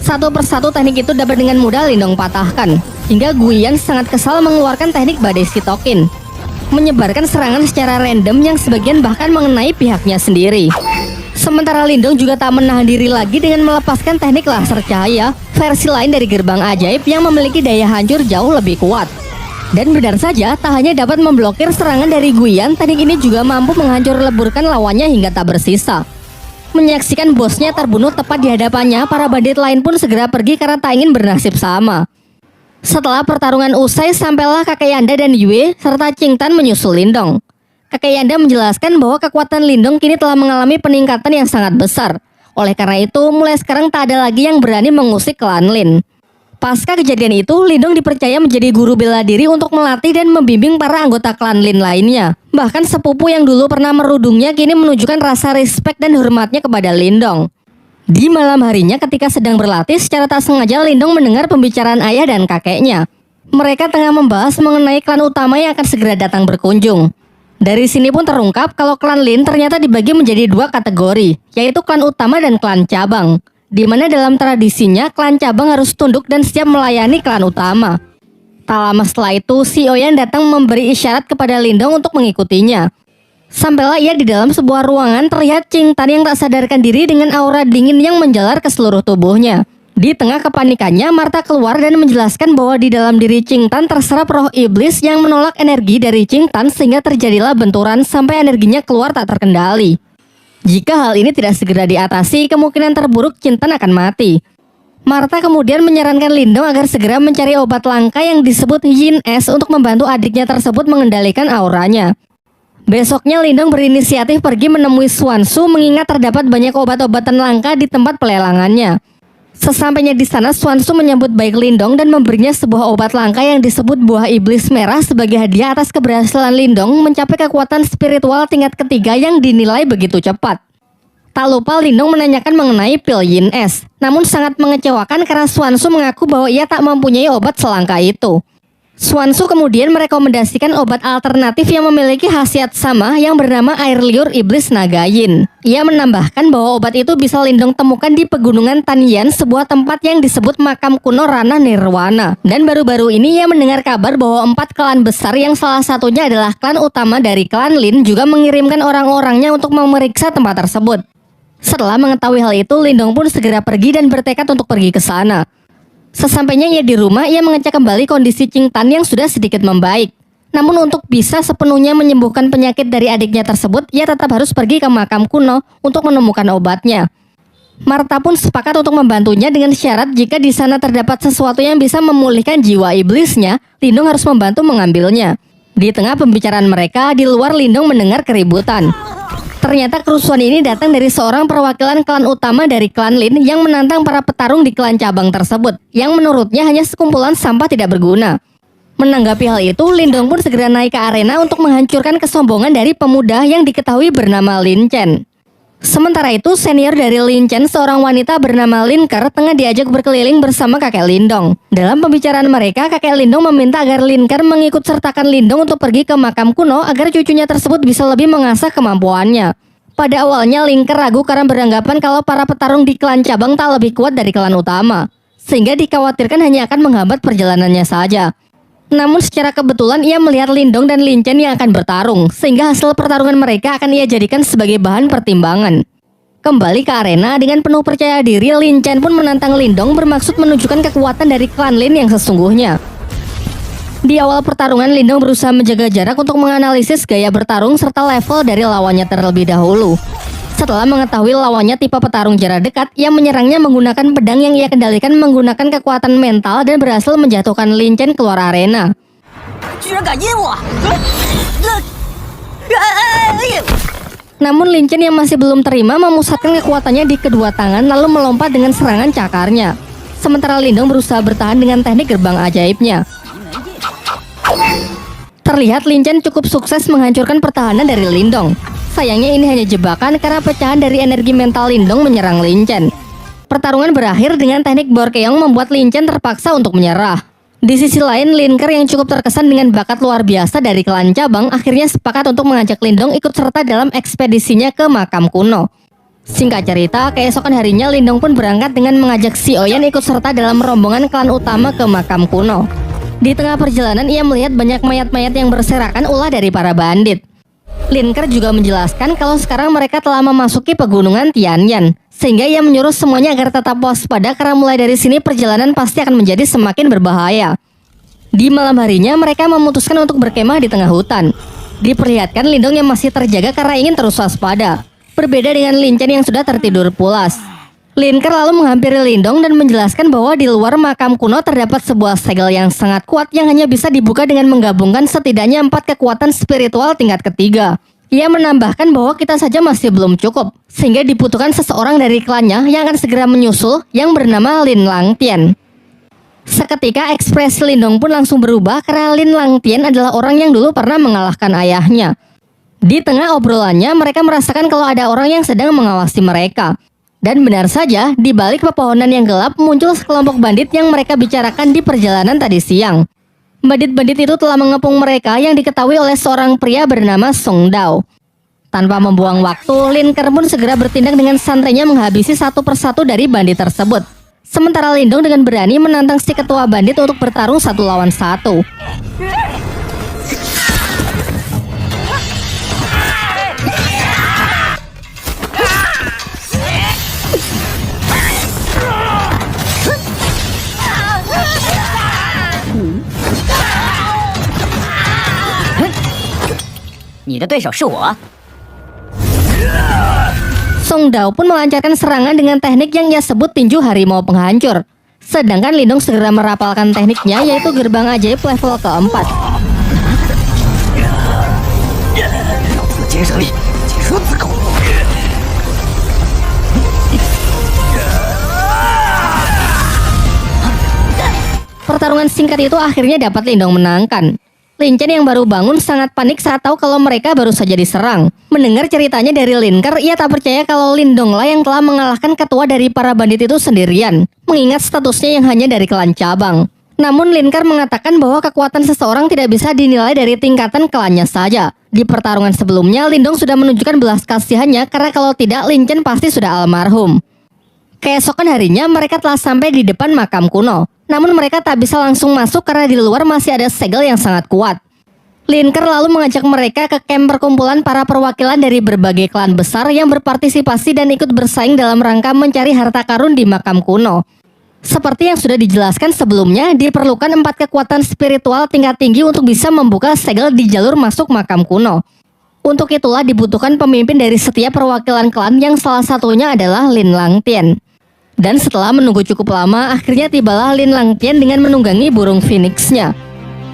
Satu persatu teknik itu dapat dengan mudah Lindong patahkan, hingga Guiyan sangat kesal mengeluarkan teknik badai sitokin, menyebarkan serangan secara random yang sebagian bahkan mengenai pihaknya sendiri. Sementara Lindong juga tak menahan diri lagi dengan melepaskan teknik laser cahaya, versi lain dari gerbang ajaib yang memiliki daya hancur jauh lebih kuat. Dan benar saja, tak hanya dapat memblokir serangan dari Guiyan, teknik ini juga mampu menghancur leburkan lawannya hingga tak bersisa. Menyaksikan bosnya terbunuh tepat di hadapannya, para bandit lain pun segera pergi karena tak ingin bernasib sama. Setelah pertarungan usai, sampailah kakek Yanda dan Yue serta Qingtan menyusul Lindong. Kakek Yanda menjelaskan bahwa kekuatan Lindong kini telah mengalami peningkatan yang sangat besar. Oleh karena itu, mulai sekarang tak ada lagi yang berani mengusik klan Lin. Pasca kejadian itu, Lindong dipercaya menjadi guru bela diri untuk melatih dan membimbing para anggota klan Lin lainnya. Bahkan sepupu yang dulu pernah merudungnya kini menunjukkan rasa respek dan hormatnya kepada Lindong. Di malam harinya ketika sedang berlatih, secara tak sengaja Lindong mendengar pembicaraan ayah dan kakeknya. Mereka tengah membahas mengenai klan utama yang akan segera datang berkunjung. Dari sini pun terungkap kalau klan Lin ternyata dibagi menjadi 2 kategori, yaitu klan utama dan klan cabang. Di mana dalam tradisinya klan cabang harus tunduk dan siap melayani klan utama. Tak lama setelah itu, si Oyan datang memberi isyarat kepada Lindong untuk mengikutinya. Sampailah ia di dalam sebuah ruangan, terlihat Qingtan yang tak sadarkan diri dengan aura dingin yang menjalar ke seluruh tubuhnya. Di tengah kepanikannya, Martha keluar dan menjelaskan bahwa di dalam diri Qingtan terserap roh iblis yang menolak energi dari Qingtan sehingga terjadilah benturan sampai energinya keluar tak terkendali. Jika hal ini tidak segera diatasi, kemungkinan terburuk Qingtan akan mati. Martha kemudian menyarankan Lindong agar segera mencari obat langka yang disebut Yin Es untuk membantu adiknya tersebut mengendalikan auranya. Besoknya Lindong berinisiatif pergi menemui Xuanzu mengingat terdapat banyak obat-obatan langka di tempat pelelangannya. Sesampainya di sana, Xuanzu menyambut baik Lindong dan memberinya sebuah obat langka yang disebut buah iblis merah sebagai hadiah atas keberhasilan Lindong mencapai kekuatan spiritual tingkat ketiga yang dinilai begitu cepat. Tak lupa Lindong menanyakan mengenai pil Yin Es, namun sangat mengecewakan karena Xuanzu mengaku bahwa ia tak mempunyai obat selangka itu. Xuanzu kemudian merekomendasikan obat alternatif yang memiliki khasiat sama yang bernama air liur iblis Nagayin. Ia menambahkan bahwa obat itu bisa Lindong temukan di pegunungan Tanyan, sebuah tempat yang disebut makam kuno Ranah Nirwana. Dan baru-baru ini ia mendengar kabar bahwa 4 klan besar yang salah satunya adalah klan utama dari klan Lin juga mengirimkan orang-orangnya untuk memeriksa tempat tersebut. Setelah mengetahui hal itu, Lindong pun segera pergi dan bertekad untuk pergi ke sana. Sesampainya ia di rumah, ia mengecek kembali kondisi Qing Tan yang sudah sedikit membaik. Namun untuk bisa sepenuhnya menyembuhkan penyakit dari adiknya tersebut, ia tetap harus pergi ke makam kuno untuk menemukan obatnya. Martha pun sepakat untuk membantunya dengan syarat jika di sana terdapat sesuatu yang bisa memulihkan jiwa iblisnya, Lindong harus membantu mengambilnya. Di tengah pembicaraan mereka, di luar Lindong mendengar keributan. Ternyata kerusuhan ini datang dari seorang perwakilan klan utama dari klan Lin yang menantang para petarung di klan cabang tersebut, yang menurutnya hanya sekumpulan sampah tidak berguna. Menanggapi hal itu, Lindong pun segera naik ke arena untuk menghancurkan kesombongan dari pemuda yang diketahui bernama Lin Chen. Sementara itu, senior dari Lin Chen, seorang wanita bernama Lin Ker, tengah diajak berkeliling bersama kakek Lindong. Dalam pembicaraan mereka, kakek Lindong meminta agar Lin Ker mengikut sertakan Lindong untuk pergi ke makam kuno agar cucunya tersebut bisa lebih mengasah kemampuannya. Pada awalnya, Lin Ker ragu karena beranggapan kalau para petarung di klan cabang tak lebih kuat dari klan utama, sehingga dikhawatirkan hanya akan menghambat perjalanannya saja. Namun secara kebetulan ia melihat Lindong dan Lin Chen yang akan bertarung, sehingga hasil pertarungan mereka akan ia jadikan sebagai bahan pertimbangan. Kembali ke arena dengan penuh percaya diri, Lin Chen pun menantang Lindong bermaksud menunjukkan kekuatan dari klan Lin yang sesungguhnya. Di awal pertarungan, Lindong berusaha menjaga jarak untuk menganalisis gaya bertarung serta level dari lawannya terlebih dahulu. Setelah mengetahui lawannya tipe petarung jarak dekat, ia menyerangnya menggunakan pedang yang ia kendalikan menggunakan kekuatan mental dan berhasil menjatuhkan Lin Chen keluar arena. Namun Lin Chen yang masih belum terima memusatkan kekuatannya di kedua tangan lalu melompat dengan serangan cakarnya. Sementara Lindong berusaha bertahan dengan teknik gerbang ajaibnya. Terlihat Lin Chen cukup sukses menghancurkan pertahanan dari Lindong. Sayangnya ini hanya jebakan karena pecahan dari energi mental Lindong menyerang Lin Chen. Pertarungan berakhir dengan teknik Borkeong membuat Lin Chen terpaksa untuk menyerah. Di sisi lain, Lin Ker yang cukup terkesan dengan bakat luar biasa dari klan cabang akhirnya sepakat untuk mengajak Lindong ikut serta dalam ekspedisinya ke makam kuno. Singkat cerita, keesokan harinya Lindong pun berangkat dengan mengajak Si Oyan ikut serta dalam rombongan klan utama ke makam kuno. Di tengah perjalanan ia melihat banyak mayat-mayat yang berserakan ulah dari para bandit. Lin Ker juga menjelaskan kalau sekarang mereka telah memasuki pegunungan Tianyan, sehingga ia menyuruh semuanya agar tetap waspada karena mulai dari sini perjalanan pasti akan menjadi semakin berbahaya. Di malam harinya mereka memutuskan untuk berkemah di tengah hutan. Diperlihatkan Lindong yang masih terjaga karena ingin terus waspada, berbeda dengan Lin Chen yang sudah tertidur pulas. Lin Ker lalu menghampiri Lindong dan menjelaskan bahwa di luar makam kuno terdapat sebuah segel yang sangat kuat yang hanya bisa dibuka dengan menggabungkan setidaknya 4 kekuatan spiritual tingkat ketiga. Ia menambahkan bahwa kita saja masih belum cukup, sehingga dibutuhkan seseorang dari klannya yang akan segera menyusul yang bernama Lin Langtian. Seketika ekspresi Lindong pun langsung berubah karena Lin Langtian adalah orang yang dulu pernah mengalahkan ayahnya. Di tengah obrolannya mereka merasakan kalau ada orang yang sedang mengawasi mereka. Dan benar saja, di balik pepohonan yang gelap muncul sekelompok bandit yang mereka bicarakan di perjalanan tadi siang. Bandit-bandit itu telah mengepung mereka yang diketahui oleh seorang pria bernama Song Dao. Tanpa membuang waktu, Lin Ker pun segera bertindak dengan santainya menghabisi satu persatu dari bandit tersebut. Sementara Lindong dengan berani menantang si ketua bandit untuk bertarung 1 lawan 1. Song Dao pun melancarkan serangan dengan teknik yang ia sebut tinju harimau penghancur. Sedangkan Lindong segera merapalkan tekniknya yaitu gerbang ajaib level keempat. Pertarungan singkat itu akhirnya dapat Lindong menangkan. Lin Chen yang baru bangun sangat panik saat tahu kalau mereka baru saja diserang. Mendengar ceritanya dari Lin Ker, ia tak percaya kalau Lindong lah yang telah mengalahkan ketua dari para bandit itu sendirian, mengingat statusnya yang hanya dari klan cabang. Namun Linkar mengatakan bahwa kekuatan seseorang tidak bisa dinilai dari tingkatan klannya saja. Di pertarungan sebelumnya, Lindong sudah menunjukkan belas kasihannya karena kalau tidak Lin Chen pasti sudah almarhum. Keesokan harinya mereka telah sampai di depan makam kuno. Namun mereka tak bisa langsung masuk karena di luar masih ada segel yang sangat kuat. Linkar lalu mengajak mereka ke kamp perkumpulan para perwakilan dari berbagai klan besar yang berpartisipasi dan ikut bersaing dalam rangka mencari harta karun di makam kuno. Seperti yang sudah dijelaskan sebelumnya, diperlukan 4 kekuatan spiritual tingkat tinggi untuk bisa membuka segel di jalur masuk makam kuno. Untuk itulah dibutuhkan pemimpin dari setiap perwakilan klan yang salah satunya adalah Lin Langtian. Dan setelah menunggu cukup lama, akhirnya tibalah Lin Langtian dengan menunggangi burung phoenix-nya.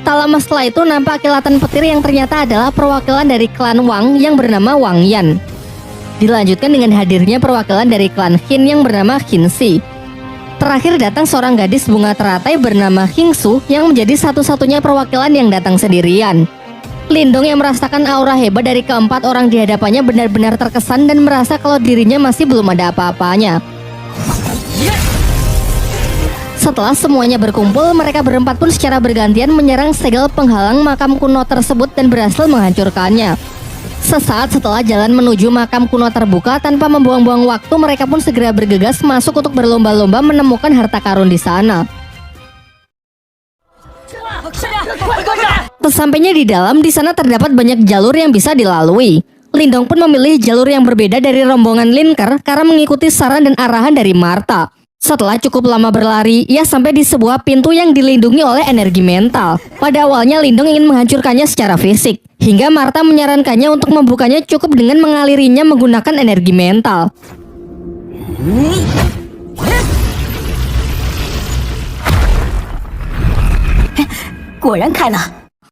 Tak lama setelah itu nampak kilatan petir yang ternyata adalah perwakilan dari klan Wang yang bernama Wang Yan. Dilanjutkan dengan hadirnya perwakilan dari klan Qin yang bernama Qin Shi. Terakhir datang seorang gadis bunga teratai bernama Hing Su yang menjadi satu-satunya perwakilan yang datang sendirian. Lindong yang merasakan aura hebat dari keempat orang di hadapannya benar-benar terkesan dan merasa kalau dirinya masih belum ada apa-apanya. Setelah semuanya berkumpul, mereka berempat pun secara bergantian menyerang segel penghalang makam kuno tersebut dan berhasil menghancurkannya. Sesaat setelah jalan menuju makam kuno terbuka, tanpa membuang-buang waktu, mereka pun segera bergegas masuk untuk berlomba-lomba menemukan harta karun di sana. Sesampainya di dalam, di sana terdapat banyak jalur yang bisa dilalui. Lindong pun memilih jalur yang berbeda dari rombongan Linkar karena mengikuti saran dan arahan dari Martha. Setelah cukup lama berlari, ia sampai di sebuah pintu yang dilindungi oleh energi mental. Pada awalnya Lindong ingin menghancurkannya secara fisik, hingga Martha menyarankannya untuk membukanya cukup dengan mengalirinya menggunakan energi mental.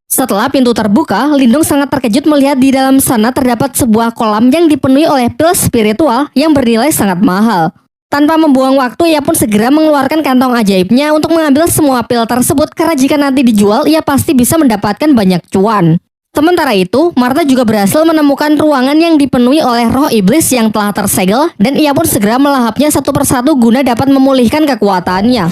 Setelah pintu terbuka, Lindong sangat terkejut melihat di dalam sana terdapat sebuah kolam yang dipenuhi oleh pil spiritual yang bernilai sangat mahal. Tanpa membuang waktu, ia pun segera mengeluarkan kantong ajaibnya untuk mengambil semua pil tersebut karena jika nanti dijual, ia pasti bisa mendapatkan banyak cuan. Sementara itu, Martha juga berhasil menemukan ruangan yang dipenuhi oleh roh iblis yang telah tersegel dan ia pun segera melahapnya satu persatu guna dapat memulihkan kekuatannya.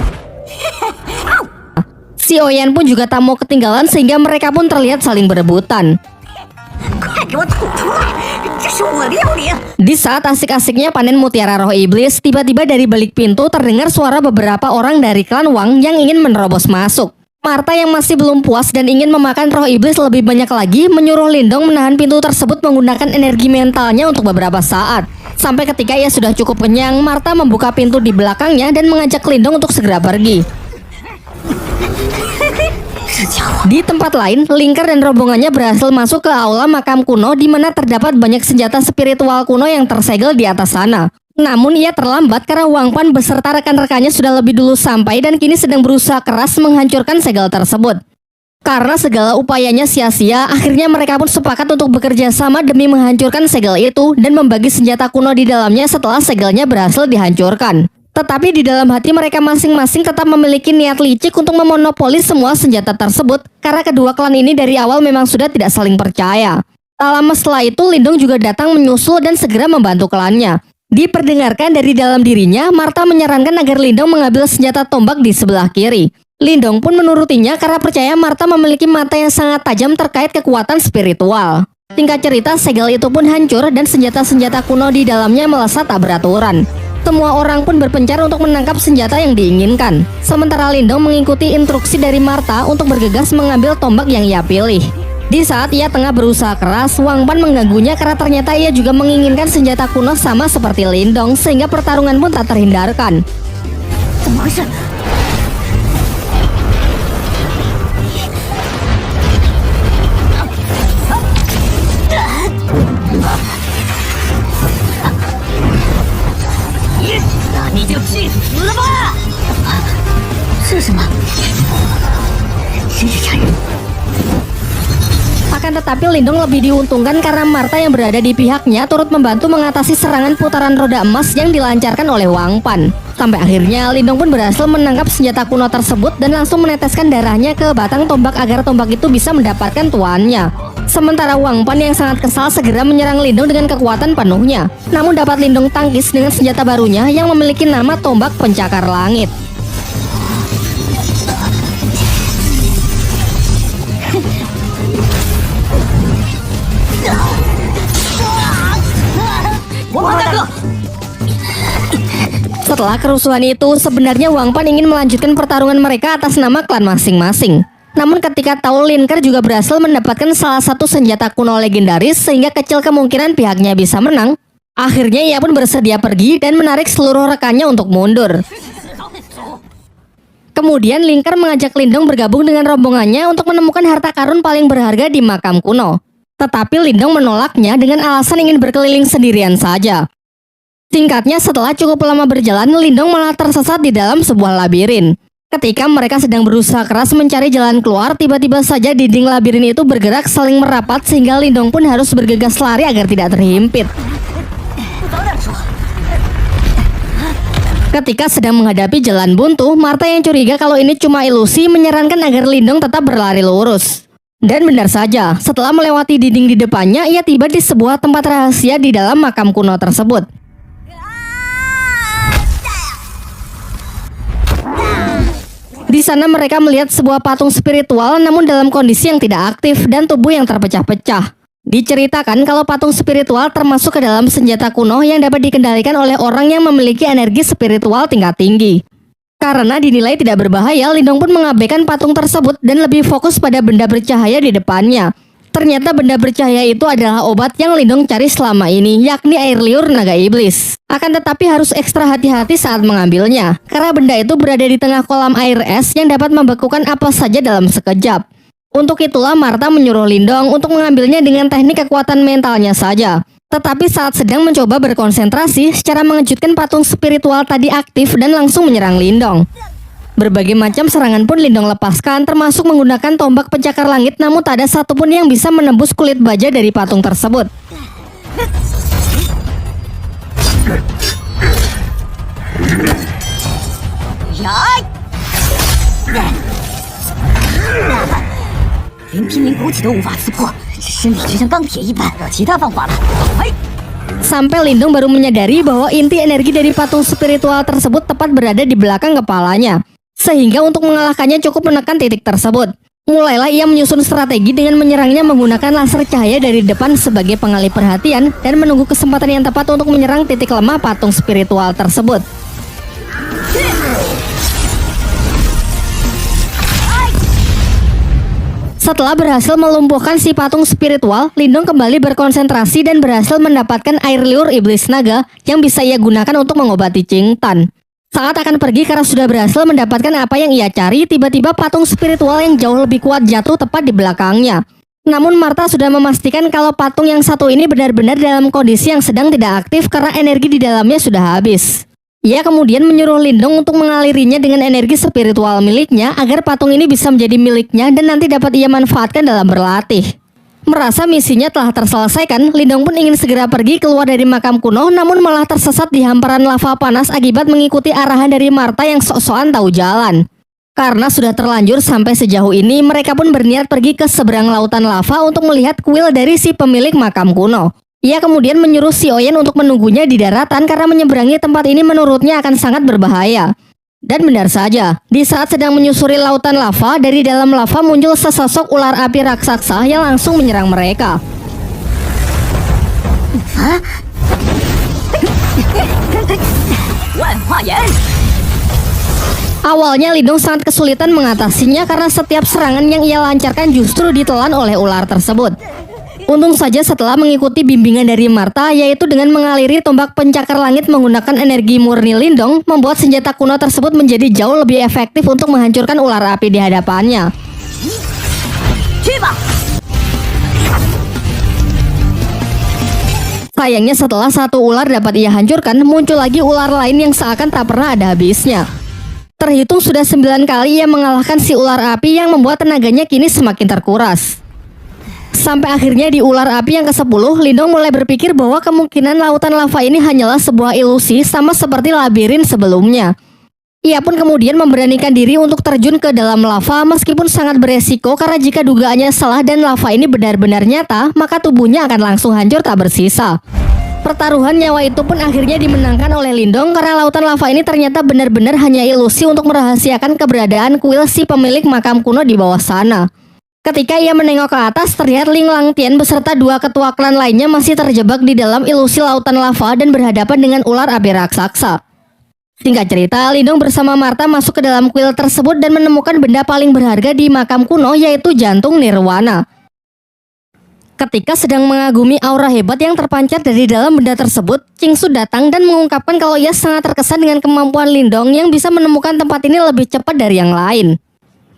Si Oyan pun juga tak mau ketinggalan sehingga mereka pun terlihat saling berebutan. Di saat asik-asiknya panen mutiara roh iblis, tiba-tiba dari balik pintu terdengar suara beberapa orang dari klan Wang yang ingin menerobos masuk. Martha yang masih belum puas dan ingin memakan roh iblis lebih banyak lagi menyuruh Lindong menahan pintu tersebut menggunakan energi mentalnya untuk beberapa saat. Sampai ketika ia sudah cukup kenyang, Martha membuka pintu di belakangnya dan mengajak Lindong untuk segera pergi. Di tempat lain, Linkar dan rombongannya berhasil masuk ke aula makam kuno di mana terdapat banyak senjata spiritual kuno yang tersegel di atas sana. Namun ia terlambat karena Wang Pan beserta rekan-rekannya sudah lebih dulu sampai dan kini sedang berusaha keras menghancurkan segel tersebut. Karena segala upayanya sia-sia, akhirnya mereka pun sepakat untuk bekerja sama demi menghancurkan segel itu dan membagi senjata kuno di dalamnya setelah segelnya berhasil dihancurkan. Tetapi di dalam hati mereka masing-masing tetap memiliki niat licik untuk memonopoli semua senjata tersebut karena kedua klan ini dari awal memang sudah tidak saling percaya. Tak lama setelah itu Lindong juga datang menyusul dan segera membantu klannya. Diperdengarkan dari dalam dirinya, Martha menyarankan agar Lindong mengambil senjata tombak di sebelah kiri. Lindong pun menurutinya karena percaya Martha memiliki mata yang sangat tajam terkait kekuatan spiritual. Singkat cerita, segel itu pun hancur dan senjata-senjata kuno di dalamnya melesat tak beraturan. Semua orang pun berpencar untuk menangkap senjata yang diinginkan. Sementara Lindong mengikuti instruksi dari Martha untuk bergegas mengambil tombak yang ia pilih. Di saat ia tengah berusaha keras, Wang Pan mengganggunya karena ternyata ia juga menginginkan senjata kuno sama seperti Lindong sehingga pertarungan pun tak terhindarkan. Akan tetapi Lindong lebih diuntungkan karena Martha yang berada di pihaknya turut membantu mengatasi serangan putaran roda emas yang dilancarkan oleh Wang Pan. Sampai akhirnya Lindong pun berhasil menangkap senjata kuno tersebut dan langsung meneteskan darahnya ke batang tombak agar tombak itu bisa mendapatkan tuannya. Sementara Wang Pan yang sangat kesal segera menyerang Lindong dengan kekuatan penuhnya. Namun dapat Lindong tangkis dengan senjata barunya yang memiliki nama tombak pencakar langit. Setelah kerusuhan itu, sebenarnya Wang Pan ingin melanjutkan pertarungan mereka atas nama klan masing-masing. Namun ketika tahu Lin Ke juga berhasil mendapatkan salah satu senjata kuno legendaris sehingga kecil kemungkinan pihaknya bisa menang, akhirnya ia pun bersedia pergi dan menarik seluruh rekannya untuk mundur. Kemudian Lin Ke mengajak Lindong bergabung dengan rombongannya untuk menemukan harta karun paling berharga di makam kuno. Tetapi Lindong menolaknya dengan alasan ingin berkeliling sendirian saja. Singkatnya, setelah cukup lama berjalan, Lindong malah tersesat di dalam sebuah labirin. Ketika mereka sedang berusaha keras mencari jalan keluar, tiba-tiba saja dinding labirin itu bergerak saling merapat sehingga Lindong pun harus bergegas lari agar tidak terhimpit. Ketika sedang menghadapi jalan buntu, Martha yang curiga kalau ini cuma ilusi menyarankan agar Lindong tetap berlari lurus. Dan benar saja, setelah melewati dinding di depannya, ia tiba di sebuah tempat rahasia di dalam makam kuno tersebut. Di sana mereka melihat sebuah patung spiritual namun dalam kondisi yang tidak aktif dan tubuh yang terpecah-pecah. Diceritakan kalau patung spiritual termasuk ke dalam senjata kuno yang dapat dikendalikan oleh orang yang memiliki energi spiritual tingkat tinggi. Karena dinilai tidak berbahaya, Lindong pun mengabaikan patung tersebut dan lebih fokus pada benda bercahaya di depannya. Ternyata benda bercahaya itu adalah obat yang Lindong cari selama ini, yakni air liur naga iblis. Akan tetapi harus ekstra hati-hati saat mengambilnya, karena benda itu berada di tengah kolam air es yang dapat membekukan apa saja dalam sekejap. Untuk itulah Martha menyuruh Lindong untuk mengambilnya dengan teknik kekuatan mentalnya saja. Tetapi saat sedang mencoba berkonsentrasi, secara mengejutkan patung spiritual tadi aktif dan langsung menyerang Lindong. Berbagai macam serangan pun Lindong lepaskan, termasuk menggunakan tombak pencakar langit, namun tak ada satupun yang bisa menembus kulit baja dari patung tersebut. Sampai Lindong baru menyadari bahwa inti energi dari patung spiritual tersebut tepat berada di belakang kepalanya. Sehingga untuk mengalahkannya cukup menekan titik tersebut. Mulailah ia menyusun strategi dengan menyerangnya menggunakan laser cahaya dari depan sebagai pengalih perhatian dan menunggu kesempatan yang tepat untuk menyerang titik lemah patung spiritual tersebut. Setelah berhasil melumpuhkan si patung spiritual, Lindong kembali berkonsentrasi dan berhasil mendapatkan air liur iblis naga yang bisa ia gunakan untuk mengobati Ching Tan. Saat akan pergi karena sudah berhasil mendapatkan apa yang ia cari, tiba-tiba patung spiritual yang jauh lebih kuat jatuh tepat di belakangnya. Namun Martha sudah memastikan kalau patung yang satu ini benar-benar dalam kondisi yang sedang tidak aktif karena energi di dalamnya sudah habis. Ia kemudian menyuruh Lindong untuk mengalirinya dengan energi spiritual miliknya agar patung ini bisa menjadi miliknya dan nanti dapat ia manfaatkan dalam berlatih. Merasa misinya telah terselesaikan, Lindong pun ingin segera pergi keluar dari makam kuno namun malah tersesat di hamparan lava panas akibat mengikuti arahan dari Martha yang sok-sokan tahu jalan. Karena sudah terlanjur sampai sejauh ini, mereka pun berniat pergi ke seberang lautan lava untuk melihat kuil dari si pemilik makam kuno. Ia kemudian menyuruh si Oyen untuk menunggunya di daratan karena menyeberangi tempat ini menurutnya akan sangat berbahaya. Dan benar saja, di saat sedang menyusuri lautan lava, dari dalam lava muncul sesosok ular api raksasa yang langsung menyerang mereka. Awalnya Lindong sangat kesulitan mengatasinya karena setiap serangan yang ia lancarkan justru ditelan oleh ular tersebut. Untung saja setelah mengikuti bimbingan dari Martha, yaitu dengan mengaliri tombak pencakar langit menggunakan energi murni Lindong, membuat senjata kuno tersebut menjadi jauh lebih efektif untuk menghancurkan ular api di hadapannya. Sayangnya setelah satu ular dapat ia hancurkan, muncul lagi ular lain yang seakan tak pernah ada habisnya. Terhitung sudah 9 kali ia mengalahkan si ular api yang membuat tenaganya kini semakin terkuras. Sampai akhirnya di ular api yang ke-10, Lindong mulai berpikir bahwa kemungkinan lautan lava ini hanyalah sebuah ilusi sama seperti labirin sebelumnya. Ia pun kemudian memberanikan diri untuk terjun ke dalam lava meskipun sangat beresiko karena jika dugaannya salah dan lava ini benar-benar nyata, maka tubuhnya akan langsung hancur tak bersisa. Pertaruhan nyawa itu pun akhirnya dimenangkan oleh Lindong karena lautan lava ini ternyata benar-benar hanya ilusi untuk merahasiakan keberadaan kuil si pemilik makam kuno di bawah sana. Ketika ia menengok ke atas, terlihat Ling Langtian beserta 2 ketua klan lainnya masih terjebak di dalam ilusi lautan lava dan berhadapan dengan ular api raksasa. Singkat cerita, Lindong bersama Martha masuk ke dalam kuil tersebut dan menemukan benda paling berharga di makam kuno, yaitu jantung nirwana. Ketika sedang mengagumi aura hebat yang terpancar dari dalam benda tersebut, Qingsu datang dan mengungkapkan kalau ia sangat terkesan dengan kemampuan Lindong yang bisa menemukan tempat ini lebih cepat dari yang lain.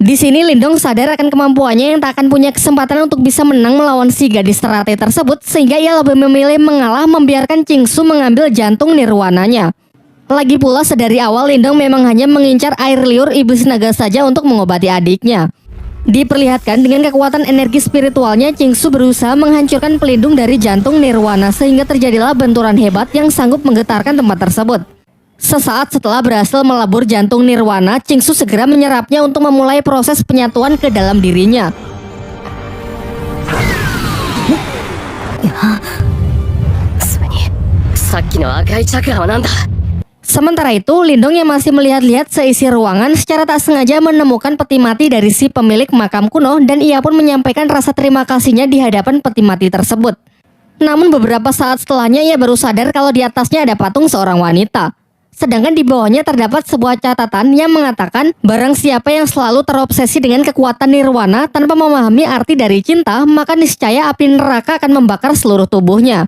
Di sini Lindong sadar akan kemampuannya yang tak akan punya kesempatan untuk bisa menang melawan si gadis teratai tersebut, sehingga ia lebih memilih mengalah membiarkan Qingsu mengambil jantung nirwananya. Lagi pula sedari awal Lindong memang hanya mengincar air liur iblis naga saja untuk mengobati adiknya. Diperlihatkan dengan kekuatan energi spiritualnya, Qingsu berusaha menghancurkan pelindung dari jantung nirwana sehingga terjadilah benturan hebat yang sanggup menggetarkan tempat tersebut. Sesaat setelah berhasil melabur jantung nirwana, Qingsu segera menyerapnya untuk memulai proses penyatuan ke dalam dirinya. Sementara itu, Lindong yang masih melihat-lihat seisi ruangan secara tak sengaja menemukan peti mati dari si pemilik makam kuno dan ia pun menyampaikan rasa terima kasihnya di hadapan peti mati tersebut. Namun beberapa saat setelahnya ia baru sadar kalau di atasnya ada patung seorang wanita. Sedangkan di bawahnya terdapat sebuah catatan yang mengatakan barang siapa yang selalu terobsesi dengan kekuatan nirwana tanpa memahami arti dari cinta, maka niscaya api neraka akan membakar seluruh tubuhnya.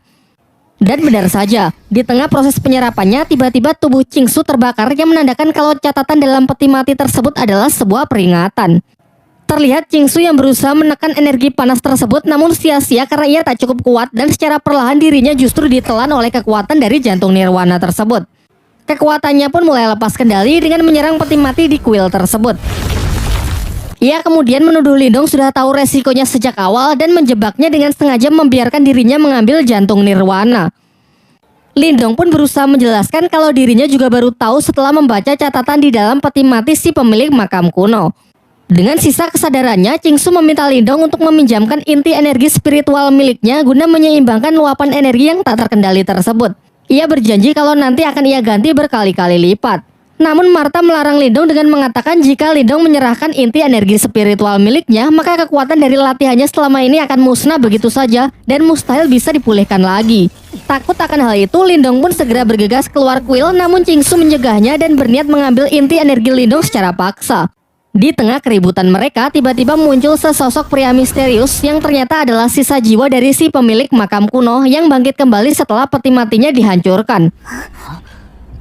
Dan benar saja, di tengah proses penyerapannya, tiba-tiba tubuh Qingsu terbakar yang menandakan kalau catatan dalam peti mati tersebut adalah sebuah peringatan. Terlihat Qingsu yang berusaha menekan energi panas tersebut namun sia-sia karena ia tak cukup kuat dan secara perlahan dirinya justru ditelan oleh kekuatan dari jantung nirwana tersebut. Kekuatannya pun mulai lepas kendali dengan menyerang peti mati di kuil tersebut. Ia kemudian menuduh Lindong sudah tahu resikonya sejak awal dan menjebaknya dengan sengaja membiarkan dirinya mengambil jantung nirwana. Lindong pun berusaha menjelaskan kalau dirinya juga baru tahu setelah membaca catatan di dalam peti mati si pemilik makam kuno. Dengan sisa kesadarannya, Qingsu meminta Lindong untuk meminjamkan inti energi spiritual miliknya guna menyeimbangkan luapan energi yang tak terkendali tersebut. Ia berjanji kalau nanti akan ia ganti berkali-kali lipat. Namun Martha melarang Lindong dengan mengatakan jika Lindong menyerahkan inti energi spiritual miliknya, maka kekuatan dari latihannya selama ini akan musnah begitu saja dan mustahil bisa dipulihkan lagi. Takut akan hal itu, Lindong pun segera bergegas keluar kuil, namun Qingsu mencegahnya dan berniat mengambil inti energi Lindong secara paksa. Di tengah keributan mereka, tiba-tiba muncul sesosok pria misterius yang ternyata adalah sisa jiwa dari si pemilik makam kuno yang bangkit kembali setelah peti matinya dihancurkan.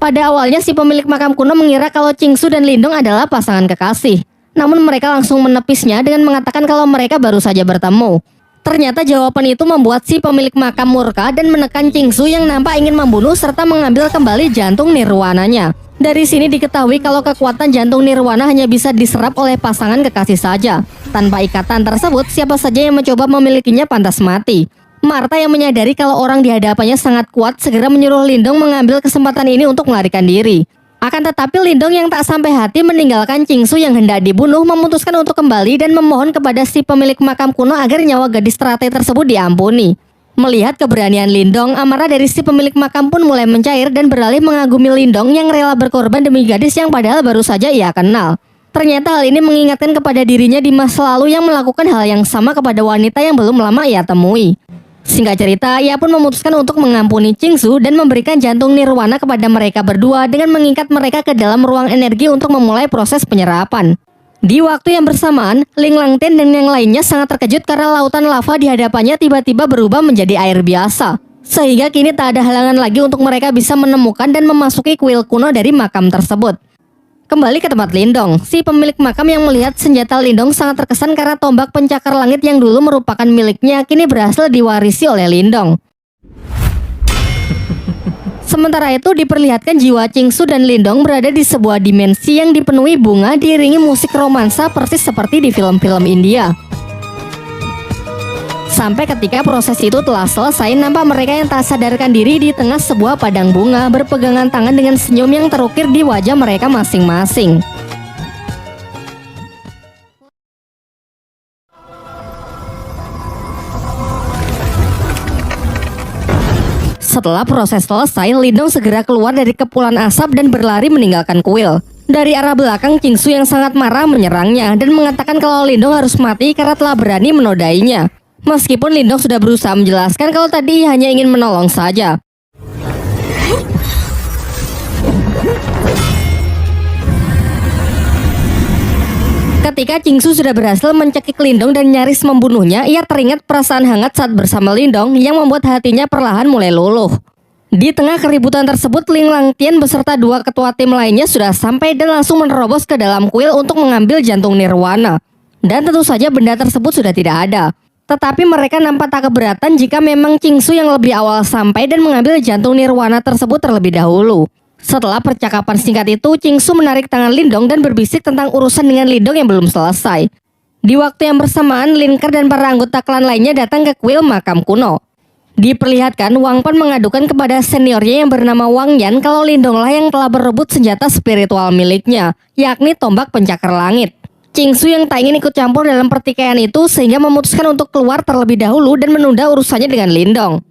Pada awalnya si pemilik makam kuno mengira kalau Qingsu dan Lindong adalah pasangan kekasih. Namun mereka langsung menepisnya dengan mengatakan kalau mereka baru saja bertemu. Ternyata jawaban itu membuat si pemilik makam murka dan menekan Qingsu yang nampak ingin membunuh serta mengambil kembali jantung nirwananya. Dari sini diketahui kalau kekuatan jantung nirwana hanya bisa diserap oleh pasangan kekasih saja. Tanpa ikatan tersebut, siapa saja yang mencoba memilikinya pantas mati. Martha yang menyadari kalau orang di hadapannya sangat kuat segera menyuruh Lindong mengambil kesempatan ini untuk melarikan diri. Akan tetapi Lindong yang tak sampai hati meninggalkan Qingsu yang hendak dibunuh memutuskan untuk kembali dan memohon kepada si pemilik makam kuno agar nyawa gadis teratai tersebut diampuni. Melihat keberanian Lindong, amarah dari si pemilik makam pun mulai mencair dan beralih mengagumi Lindong yang rela berkorban demi gadis yang padahal baru saja ia kenal. Ternyata hal ini mengingatkan kepada dirinya di masa lalu yang melakukan hal yang sama kepada wanita yang belum lama ia temui. Singkat cerita, ia pun memutuskan untuk mengampuni Qingsu dan memberikan jantung nirwana kepada mereka berdua dengan mengikat mereka ke dalam ruang energi untuk memulai proses penyerapan. Di waktu yang bersamaan, Ling Langtian dan yang lainnya sangat terkejut karena lautan lava di hadapannya tiba-tiba berubah menjadi air biasa. Sehingga kini tak ada halangan lagi untuk mereka bisa menemukan dan memasuki kuil kuno dari makam tersebut. Kembali ke tempat Lindong, si pemilik makam yang melihat senjata Lindong sangat terkesan karena tombak pencakar langit yang dulu merupakan miliknya kini berhasil diwarisi oleh Lindong. Sementara itu diperlihatkan jiwa Qingsu dan Lindong berada di sebuah dimensi yang dipenuhi bunga diiringi musik romansa persis seperti di film-film India. Sampai ketika proses itu telah selesai, nampak mereka yang tak sadarkan diri di tengah sebuah padang bunga berpegangan tangan dengan senyum yang terukir di wajah mereka masing-masing. Setelah proses selesai, Lindong segera keluar dari kepulan asap dan berlari meninggalkan kuil. Dari arah belakang, Qingsu yang sangat marah menyerangnya dan mengatakan kalau Lindong harus mati karena telah berani menodainya. Meskipun Lindong sudah berusaha menjelaskan kalau tadi hanya ingin menolong saja. Ketika Qingsu sudah berhasil mencekik Lindong dan nyaris membunuhnya, ia teringat perasaan hangat saat bersama Lindong yang membuat hatinya perlahan mulai luluh. Di tengah keributan tersebut, Ling Langtian beserta dua ketua tim lainnya sudah sampai dan langsung menerobos ke dalam kuil untuk mengambil jantung nirwana. Dan tentu saja benda tersebut sudah tidak ada. Tetapi mereka nampak tak keberatan jika memang Qingsu yang lebih awal sampai dan mengambil jantung nirwana tersebut terlebih dahulu. Setelah percakapan singkat itu, Qingsu menarik tangan Lindong dan berbisik tentang urusan dengan Lindong yang belum selesai. Di waktu yang bersamaan, Lin Ke dan para anggota klan lainnya datang ke kuil makam kuno. Diperlihatkan Wang Pan mengadukan kepada seniornya yang bernama Wang Yan kalau Lindonglah yang telah berebut senjata spiritual miliknya, yakni tombak pencakar langit. Qingsu yang tak ingin ikut campur dalam pertikaian itu sehingga memutuskan untuk keluar terlebih dahulu dan menunda urusannya dengan Lindong.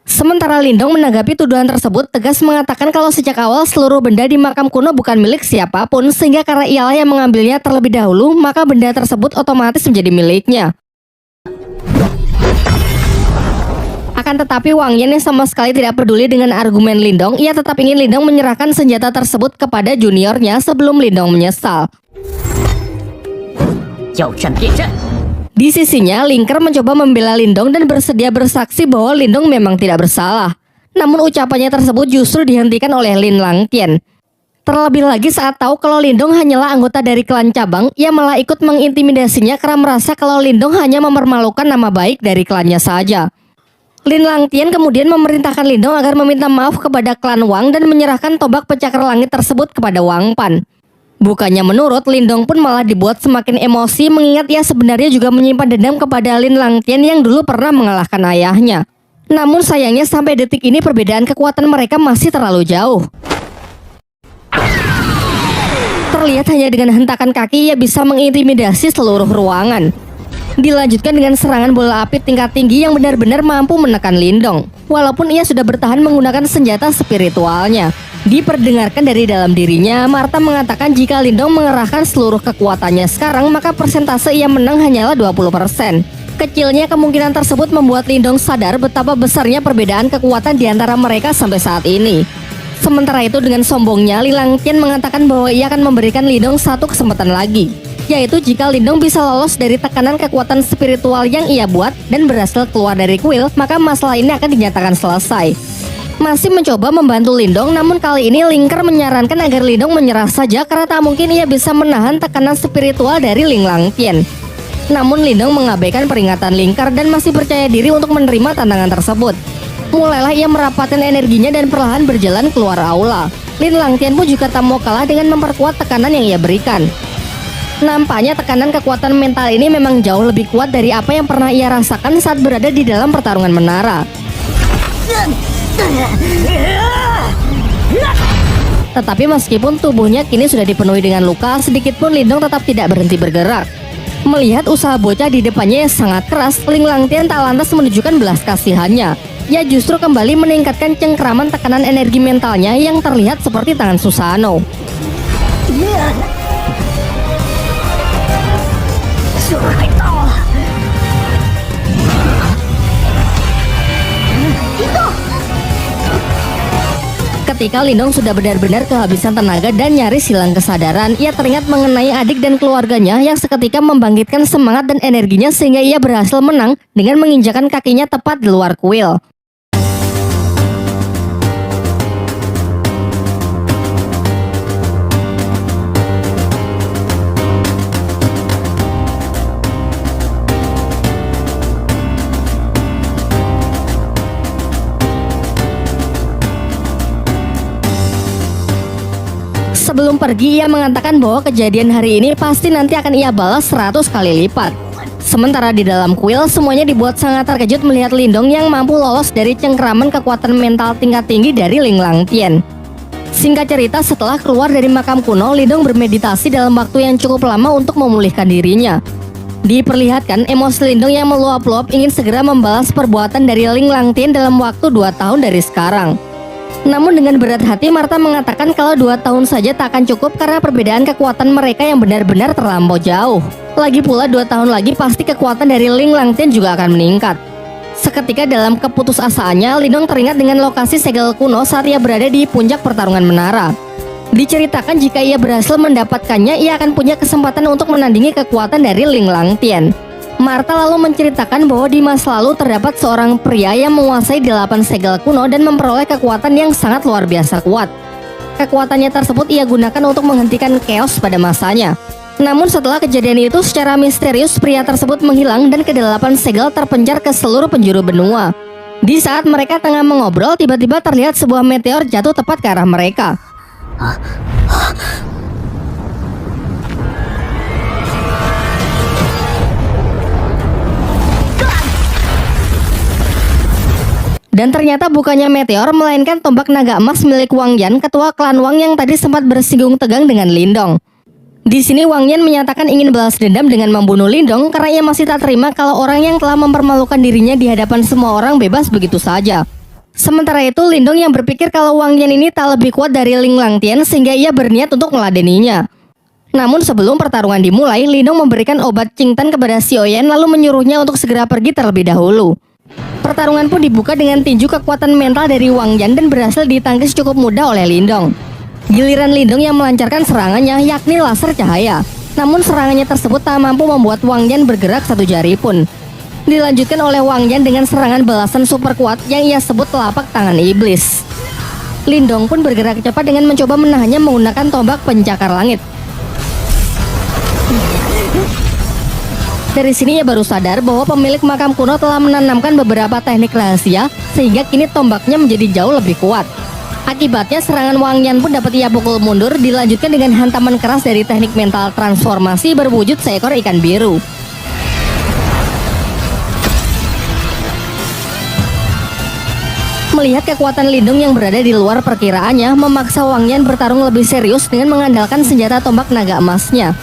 Sementara Lindong menanggapi tuduhan tersebut tegas mengatakan kalau sejak awal seluruh benda di makam kuno bukan milik siapapun sehingga karena ialah yang mengambilnya terlebih dahulu maka benda tersebut otomatis menjadi miliknya. Akan tetapi Wang Yan yang sama sekali tidak peduli dengan argumen Lindong, ia tetap ingin Lindong menyerahkan senjata tersebut kepada juniornya sebelum Lindong menyesal. Di sisinya, Ling Ke mencoba membela Lindong dan bersedia bersaksi bahwa Lindong memang tidak bersalah. Namun ucapannya tersebut justru dihentikan oleh Lin Langtian. Terlebih lagi saat tahu kalau Lindong hanyalah anggota dari klan cabang, ia malah ikut mengintimidasinya karena merasa kalau Lindong hanya mempermalukan nama baik dari klannya saja. Lin Langtian kemudian memerintahkan Lindong agar meminta maaf kepada klan Wang dan menyerahkan tombak pencakar langit tersebut kepada Wang Pan. Bukannya menurut, Lindong pun malah dibuat semakin emosi mengingat ia sebenarnya juga menyimpan dendam kepada Lin Langtian yang dulu pernah mengalahkan ayahnya. Namun sayangnya sampai detik ini perbedaan kekuatan mereka masih terlalu jauh. Terlihat hanya dengan hentakan kaki ia bisa mengintimidasi seluruh ruangan. Dilanjutkan dengan serangan bola api tingkat tinggi yang benar-benar mampu menekan Lindong. Walaupun ia sudah bertahan menggunakan senjata spiritualnya. Diperdengarkan dari dalam dirinya, Martha mengatakan jika Lindong mengerahkan seluruh kekuatannya sekarang, maka persentase ia menang hanyalah 20%. Kecilnya kemungkinan tersebut membuat Lindong sadar betapa besarnya perbedaan kekuatan di antara mereka sampai saat ini. Sementara itu dengan sombongnya, Ling Langtian mengatakan bahwa ia akan memberikan Lindong satu kesempatan lagi, yaitu jika Lindong bisa lolos dari tekanan kekuatan spiritual yang ia buat dan berhasil keluar dari kuil, maka masalah ini akan dinyatakan selesai. Masih mencoba membantu Lindong, namun kali ini Ling Ke menyarankan agar Lindong menyerah saja karena tak mungkin ia bisa menahan tekanan spiritual dari Ling Langtian. Namun Lindong mengabaikan peringatan Ling Ke dan masih percaya diri untuk menerima tantangan tersebut. Mulailah ia merapatkan energinya dan perlahan berjalan keluar aula. Lin Langtian pun juga tak mau kalah dengan memperkuat tekanan yang ia berikan. Nampaknya tekanan kekuatan mental ini memang jauh lebih kuat dari apa yang pernah ia rasakan saat berada di dalam pertarungan menara. Tetapi meskipun tubuhnya kini sudah dipenuhi dengan luka, sedikit pun Lindong tetap tidak berhenti bergerak. Melihat usaha bocah di depannya yang sangat keras, Ling Langtian tak lantas menunjukkan belas kasihannya. Ia justru kembali meningkatkan cengkraman tekanan energi mentalnya yang terlihat seperti tangan Susanoo. Ketika Lindong sudah benar-benar kehabisan tenaga dan nyaris hilang kesadaran, ia teringat mengenai adik dan keluarganya yang seketika membangkitkan semangat dan energinya sehingga ia berhasil menang dengan menginjakan kakinya tepat di luar kuil. Sebelum pergi, ia mengatakan bahwa kejadian hari ini pasti nanti akan ia balas 100 kali lipat. Sementara di dalam kuil, semuanya dibuat sangat terkejut melihat Lindong yang mampu lolos dari cengkraman kekuatan mental tingkat tinggi dari Ling Langtian. Singkat cerita, setelah keluar dari makam kuno, Lindong bermeditasi dalam waktu yang cukup lama untuk memulihkan dirinya. Diperlihatkan emosi Lindong yang meluap-luap ingin segera membalas perbuatan dari Ling Langtian dalam waktu 2 tahun dari sekarang. Namun dengan berat hati Martha mengatakan kalau 2 tahun saja tak akan cukup karena perbedaan kekuatan mereka yang benar-benar terlampau jauh. Lagi pula 2 tahun lagi pasti kekuatan dari Ling Langtian juga akan meningkat. Seketika dalam keputusasaannya, Lindong teringat dengan lokasi segel kuno saat ia berada di puncak pertarungan menara. Diceritakan jika ia berhasil mendapatkannya, ia akan punya kesempatan untuk menandingi kekuatan dari Ling Langtian. Martha lalu menceritakan bahwa di masa lalu terdapat seorang pria yang menguasai 8 segel kuno dan memperoleh kekuatan yang sangat luar biasa kuat. Kekuatannya tersebut ia gunakan untuk menghentikan chaos pada masanya. Namun setelah kejadian itu, secara misterius pria tersebut menghilang dan ke-8 segel terpencar ke seluruh penjuru benua. Di saat mereka tengah mengobrol, tiba-tiba terlihat sebuah meteor jatuh tepat ke arah mereka. Dan ternyata bukannya meteor, melainkan tombak naga emas milik Wang Yan, ketua klan Wang yang tadi sempat bersinggung tegang dengan Lindong. Di sini Wang Yan menyatakan ingin balas dendam dengan membunuh Lindong karena ia masih tak terima kalau orang yang telah mempermalukan dirinya di hadapan semua orang bebas begitu saja. Sementara itu, Lindong yang berpikir kalau Wang Yan ini tak lebih kuat dari Ling Langtian sehingga ia berniat untuk meladeninya. Namun sebelum pertarungan dimulai, Lindong memberikan obat Qingtan kepada Xiaoyan lalu menyuruhnya untuk segera pergi terlebih dahulu. Pertarungan pun dibuka dengan tinju kekuatan mental dari Wang Yan dan berhasil ditangkis cukup mudah oleh Lindong. Giliran Lindong yang melancarkan serangannya, yakni laser cahaya. Namun serangannya tersebut tak mampu membuat Wang Yan bergerak satu jari pun. Dilanjutkan oleh Wang Yan dengan serangan balasan super kuat yang ia sebut telapak tangan iblis. Lindong pun bergerak cepat dengan mencoba menahannya menggunakan tombak pencakar langit. Dari sini ia baru sadar bahwa pemilik makam kuno telah menanamkan beberapa teknik rahasia sehingga kini tombaknya menjadi jauh lebih kuat. Akibatnya serangan Wang Yan pun dapat ia pukul mundur, dilanjutkan dengan hantaman keras dari teknik mental transformasi berwujud seekor ikan biru. Melihat kekuatan Lindong yang berada di luar perkiraannya, memaksa Wang Yan bertarung lebih serius dengan mengandalkan senjata tombak naga emasnya.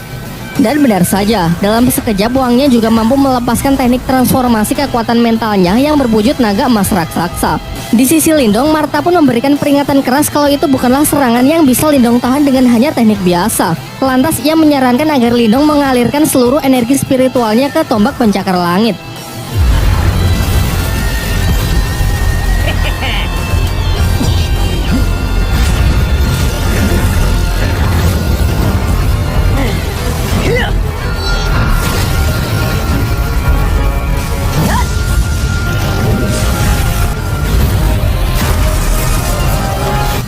Dan benar saja, dalam sekejap Wang Yan juga mampu melepaskan teknik transformasi kekuatan mentalnya yang berwujud naga emas raksasa. Di sisi Lindong, Martha pun memberikan peringatan keras kalau itu bukanlah serangan yang bisa Lindong tahan dengan hanya teknik biasa. Lantas ia menyarankan agar Lindong mengalirkan seluruh energi spiritualnya ke tombak pencakar langit.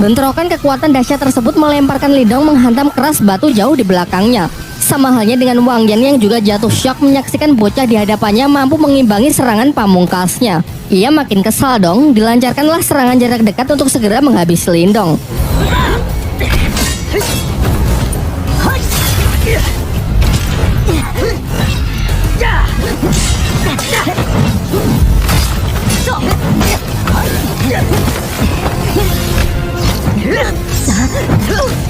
Bentrokan kekuatan dahsyat tersebut melemparkan Lindong menghantam keras batu jauh di belakangnya. Sama halnya dengan Wang Yan yang juga jatuh syok menyaksikan bocah di hadapannya mampu mengimbangi serangan pamungkasnya. Ia makin kesal dong, dilancarkanlah serangan jarak dekat untuk segera menghabisi Lindong.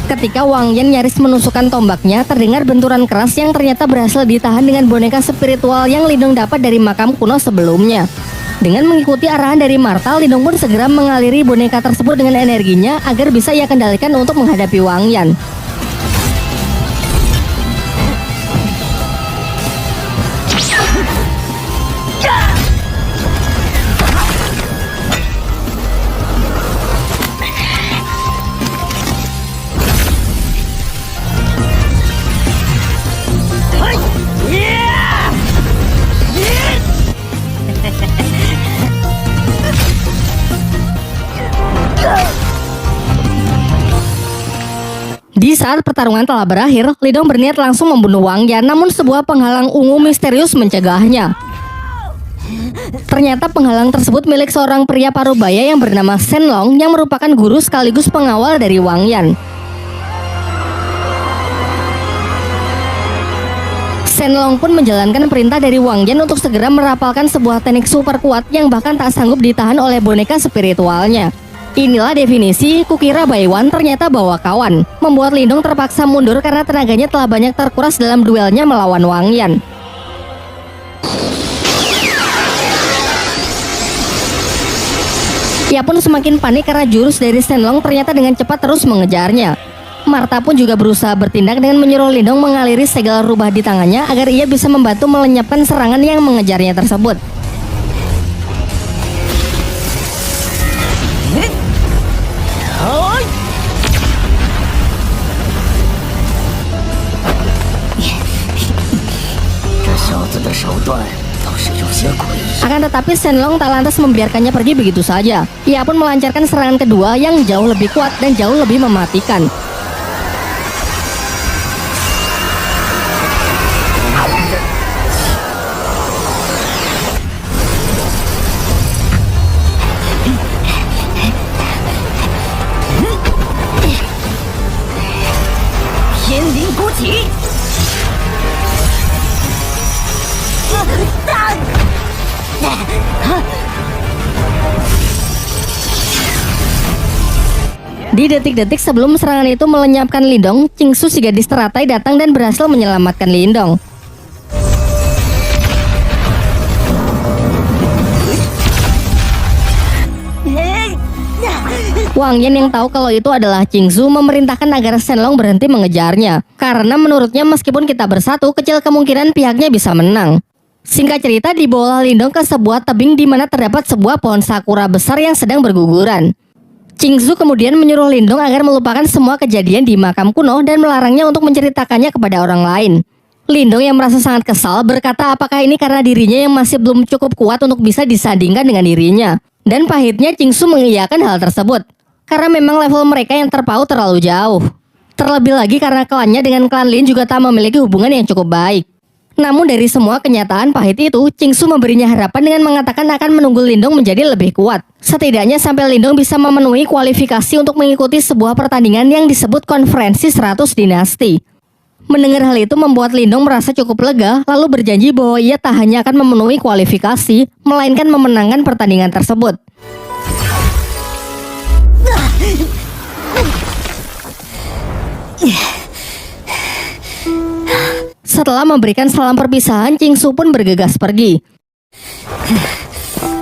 Ketika Wang Yan nyaris menusukkan tombaknya, terdengar benturan keras yang ternyata berhasil ditahan dengan boneka spiritual yang Lindong dapat dari makam kuno sebelumnya. Dengan mengikuti arahan dari Martha, Lindong pun segera mengaliri boneka tersebut dengan energinya agar bisa ia kendalikan untuk menghadapi Wang Yan. Di saat pertarungan telah berakhir, Lindong berniat langsung membunuh Wang Yan, namun sebuah penghalang ungu misterius mencegahnya. Ternyata penghalang tersebut milik seorang pria parubaya yang bernama Shen Long yang merupakan guru sekaligus pengawal dari Wang Yan. Shen Long pun menjalankan perintah dari Wang Yan untuk segera merapalkan sebuah teknik super kuat yang bahkan tak sanggup ditahan oleh boneka spiritualnya. Inilah definisi kukira Baiwan ternyata bawa kawan, membuat Lindong terpaksa mundur karena tenaganya telah banyak terkuras dalam duelnya melawan Wang Yan. Ia pun semakin panik karena jurus dari Shen Long ternyata dengan cepat terus mengejarnya. Martha pun juga berusaha bertindak dengan menyuruh Lindong mengaliri segala rubah di tangannya agar ia bisa membantu melenyapkan serangan yang mengejarnya tersebut. 段倒是有些诡异。 Akan tetapi Shenlong tak lantas membiarkannya pergi begitu saja. Ia pun melancarkan serangan kedua yang jauh lebih kuat dan jauh lebih mematikan. Di detik-detik sebelum serangan itu melenyapkan Lindong, Qingsu si gadis teratai datang dan berhasil menyelamatkan Lindong. Wang Yan yang tahu kalau itu adalah Qingsu memerintahkan agar Shenlong berhenti mengejarnya. Karena menurutnya meskipun kita bersatu, kecil kemungkinan pihaknya bisa menang. Singkat cerita, dibawa Lindong ke sebuah tebing di mana terdapat sebuah pohon sakura besar yang sedang berguguran. Qingsu kemudian menyuruh Lindong agar melupakan semua kejadian di makam kuno dan melarangnya untuk menceritakannya kepada orang lain. Lindong yang merasa sangat kesal berkata apakah ini karena dirinya yang masih belum cukup kuat untuk bisa disandingkan dengan dirinya. Dan pahitnya Qingsu mengiyakan hal tersebut. Karena memang level mereka yang terpaut terlalu jauh. Terlebih lagi karena klannya dengan klan Lin juga tak memiliki hubungan yang cukup baik. Namun dari semua kenyataan pahit itu, Qingsu memberinya harapan dengan mengatakan akan menunggu Lindong menjadi lebih kuat. Setidaknya sampai Lindong bisa memenuhi kualifikasi untuk mengikuti sebuah pertandingan yang disebut Konferensi 100 Dinasti. Mendengar hal itu membuat Lindong merasa cukup lega, lalu berjanji bahwa ia tak hanya akan memenuhi kualifikasi, melainkan memenangkan pertandingan tersebut. Setelah memberikan salam perpisahan, Qingsu pun bergegas pergi.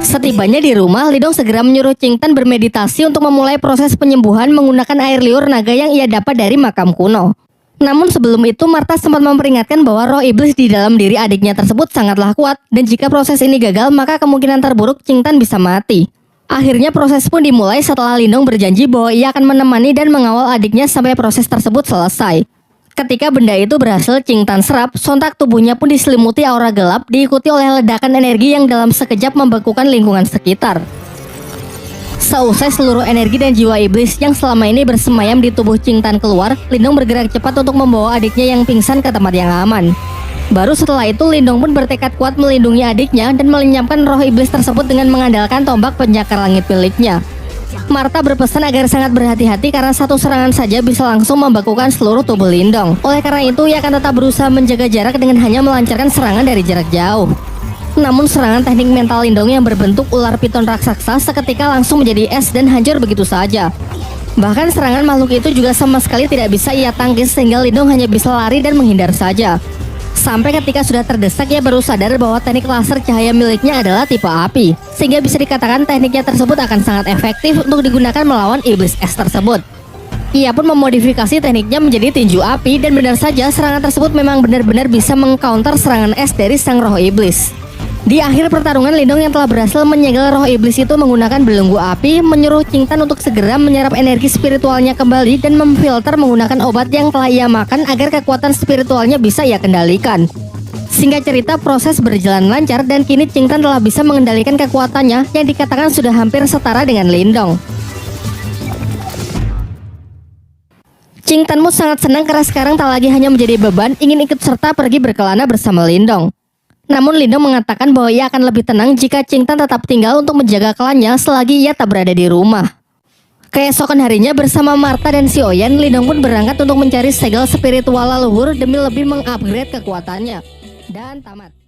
Setibanya di rumah, Lindong segera menyuruh Qingtan bermeditasi untuk memulai proses penyembuhan menggunakan air liur naga yang ia dapat dari makam kuno. Namun sebelum itu, Martha sempat memperingatkan bahwa roh iblis di dalam diri adiknya tersebut sangatlah kuat, dan jika proses ini gagal, maka kemungkinan terburuk Qingtan bisa mati. Akhirnya proses pun dimulai setelah Lindong berjanji bahwa ia akan menemani dan mengawal adiknya sampai proses tersebut selesai. Ketika benda itu berhasil Qingtan serap, sontak tubuhnya pun diselimuti aura gelap, diikuti oleh ledakan energi yang dalam sekejap membekukan lingkungan sekitar. Seusai seluruh energi dan jiwa iblis yang selama ini bersemayam di tubuh Qingtan keluar, Lindong bergerak cepat untuk membawa adiknya yang pingsan ke tempat yang aman. Baru setelah itu, Lindong pun bertekad kuat melindungi adiknya dan melenyapkan roh iblis tersebut dengan mengandalkan tombak penyakar langit miliknya. Martha berpesan agar sangat berhati-hati karena satu serangan saja bisa langsung membekukan seluruh tubuh Lindong. Oleh karena itu, ia akan tetap berusaha menjaga jarak dengan hanya melancarkan serangan dari jarak jauh. Namun serangan teknik mental Lindong yang berbentuk ular piton raksasa seketika langsung menjadi es dan hancur begitu saja. Bahkan serangan makhluk itu juga sama sekali tidak bisa ia tangkis sehingga Lindong hanya bisa lari dan menghindar saja. Sampai ketika sudah terdesak, ia baru sadar bahwa teknik laser cahaya miliknya adalah tipe api, sehingga bisa dikatakan tekniknya tersebut akan sangat efektif untuk digunakan melawan iblis es tersebut. Ia pun memodifikasi tekniknya menjadi tinju api, dan benar saja serangan tersebut memang benar-benar bisa mengcounter serangan es dari sang roh iblis. Di akhir pertarungan, Lindong yang telah berhasil menyegel roh iblis itu menggunakan belenggu api, menyuruh Qingtan untuk segera menyerap energi spiritualnya kembali dan memfilter menggunakan obat yang telah ia makan agar kekuatan spiritualnya bisa ia kendalikan. Singkat cerita, proses berjalan lancar dan kini Qingtan telah bisa mengendalikan kekuatannya yang dikatakan sudah hampir setara dengan Lindong. Qingtan pun sangat senang karena sekarang tak lagi hanya menjadi beban, ingin ikut serta pergi berkelana bersama Lindong. Namun Lindong mengatakan bahwa ia akan lebih tenang jika Qingtan tetap tinggal untuk menjaga klannya selagi ia tak berada di rumah. Keesokan harinya bersama Martha dan Xiaoyan, Lindong pun berangkat untuk mencari segel spiritual leluhur demi lebih mengupgrade kekuatannya. Dan tamat.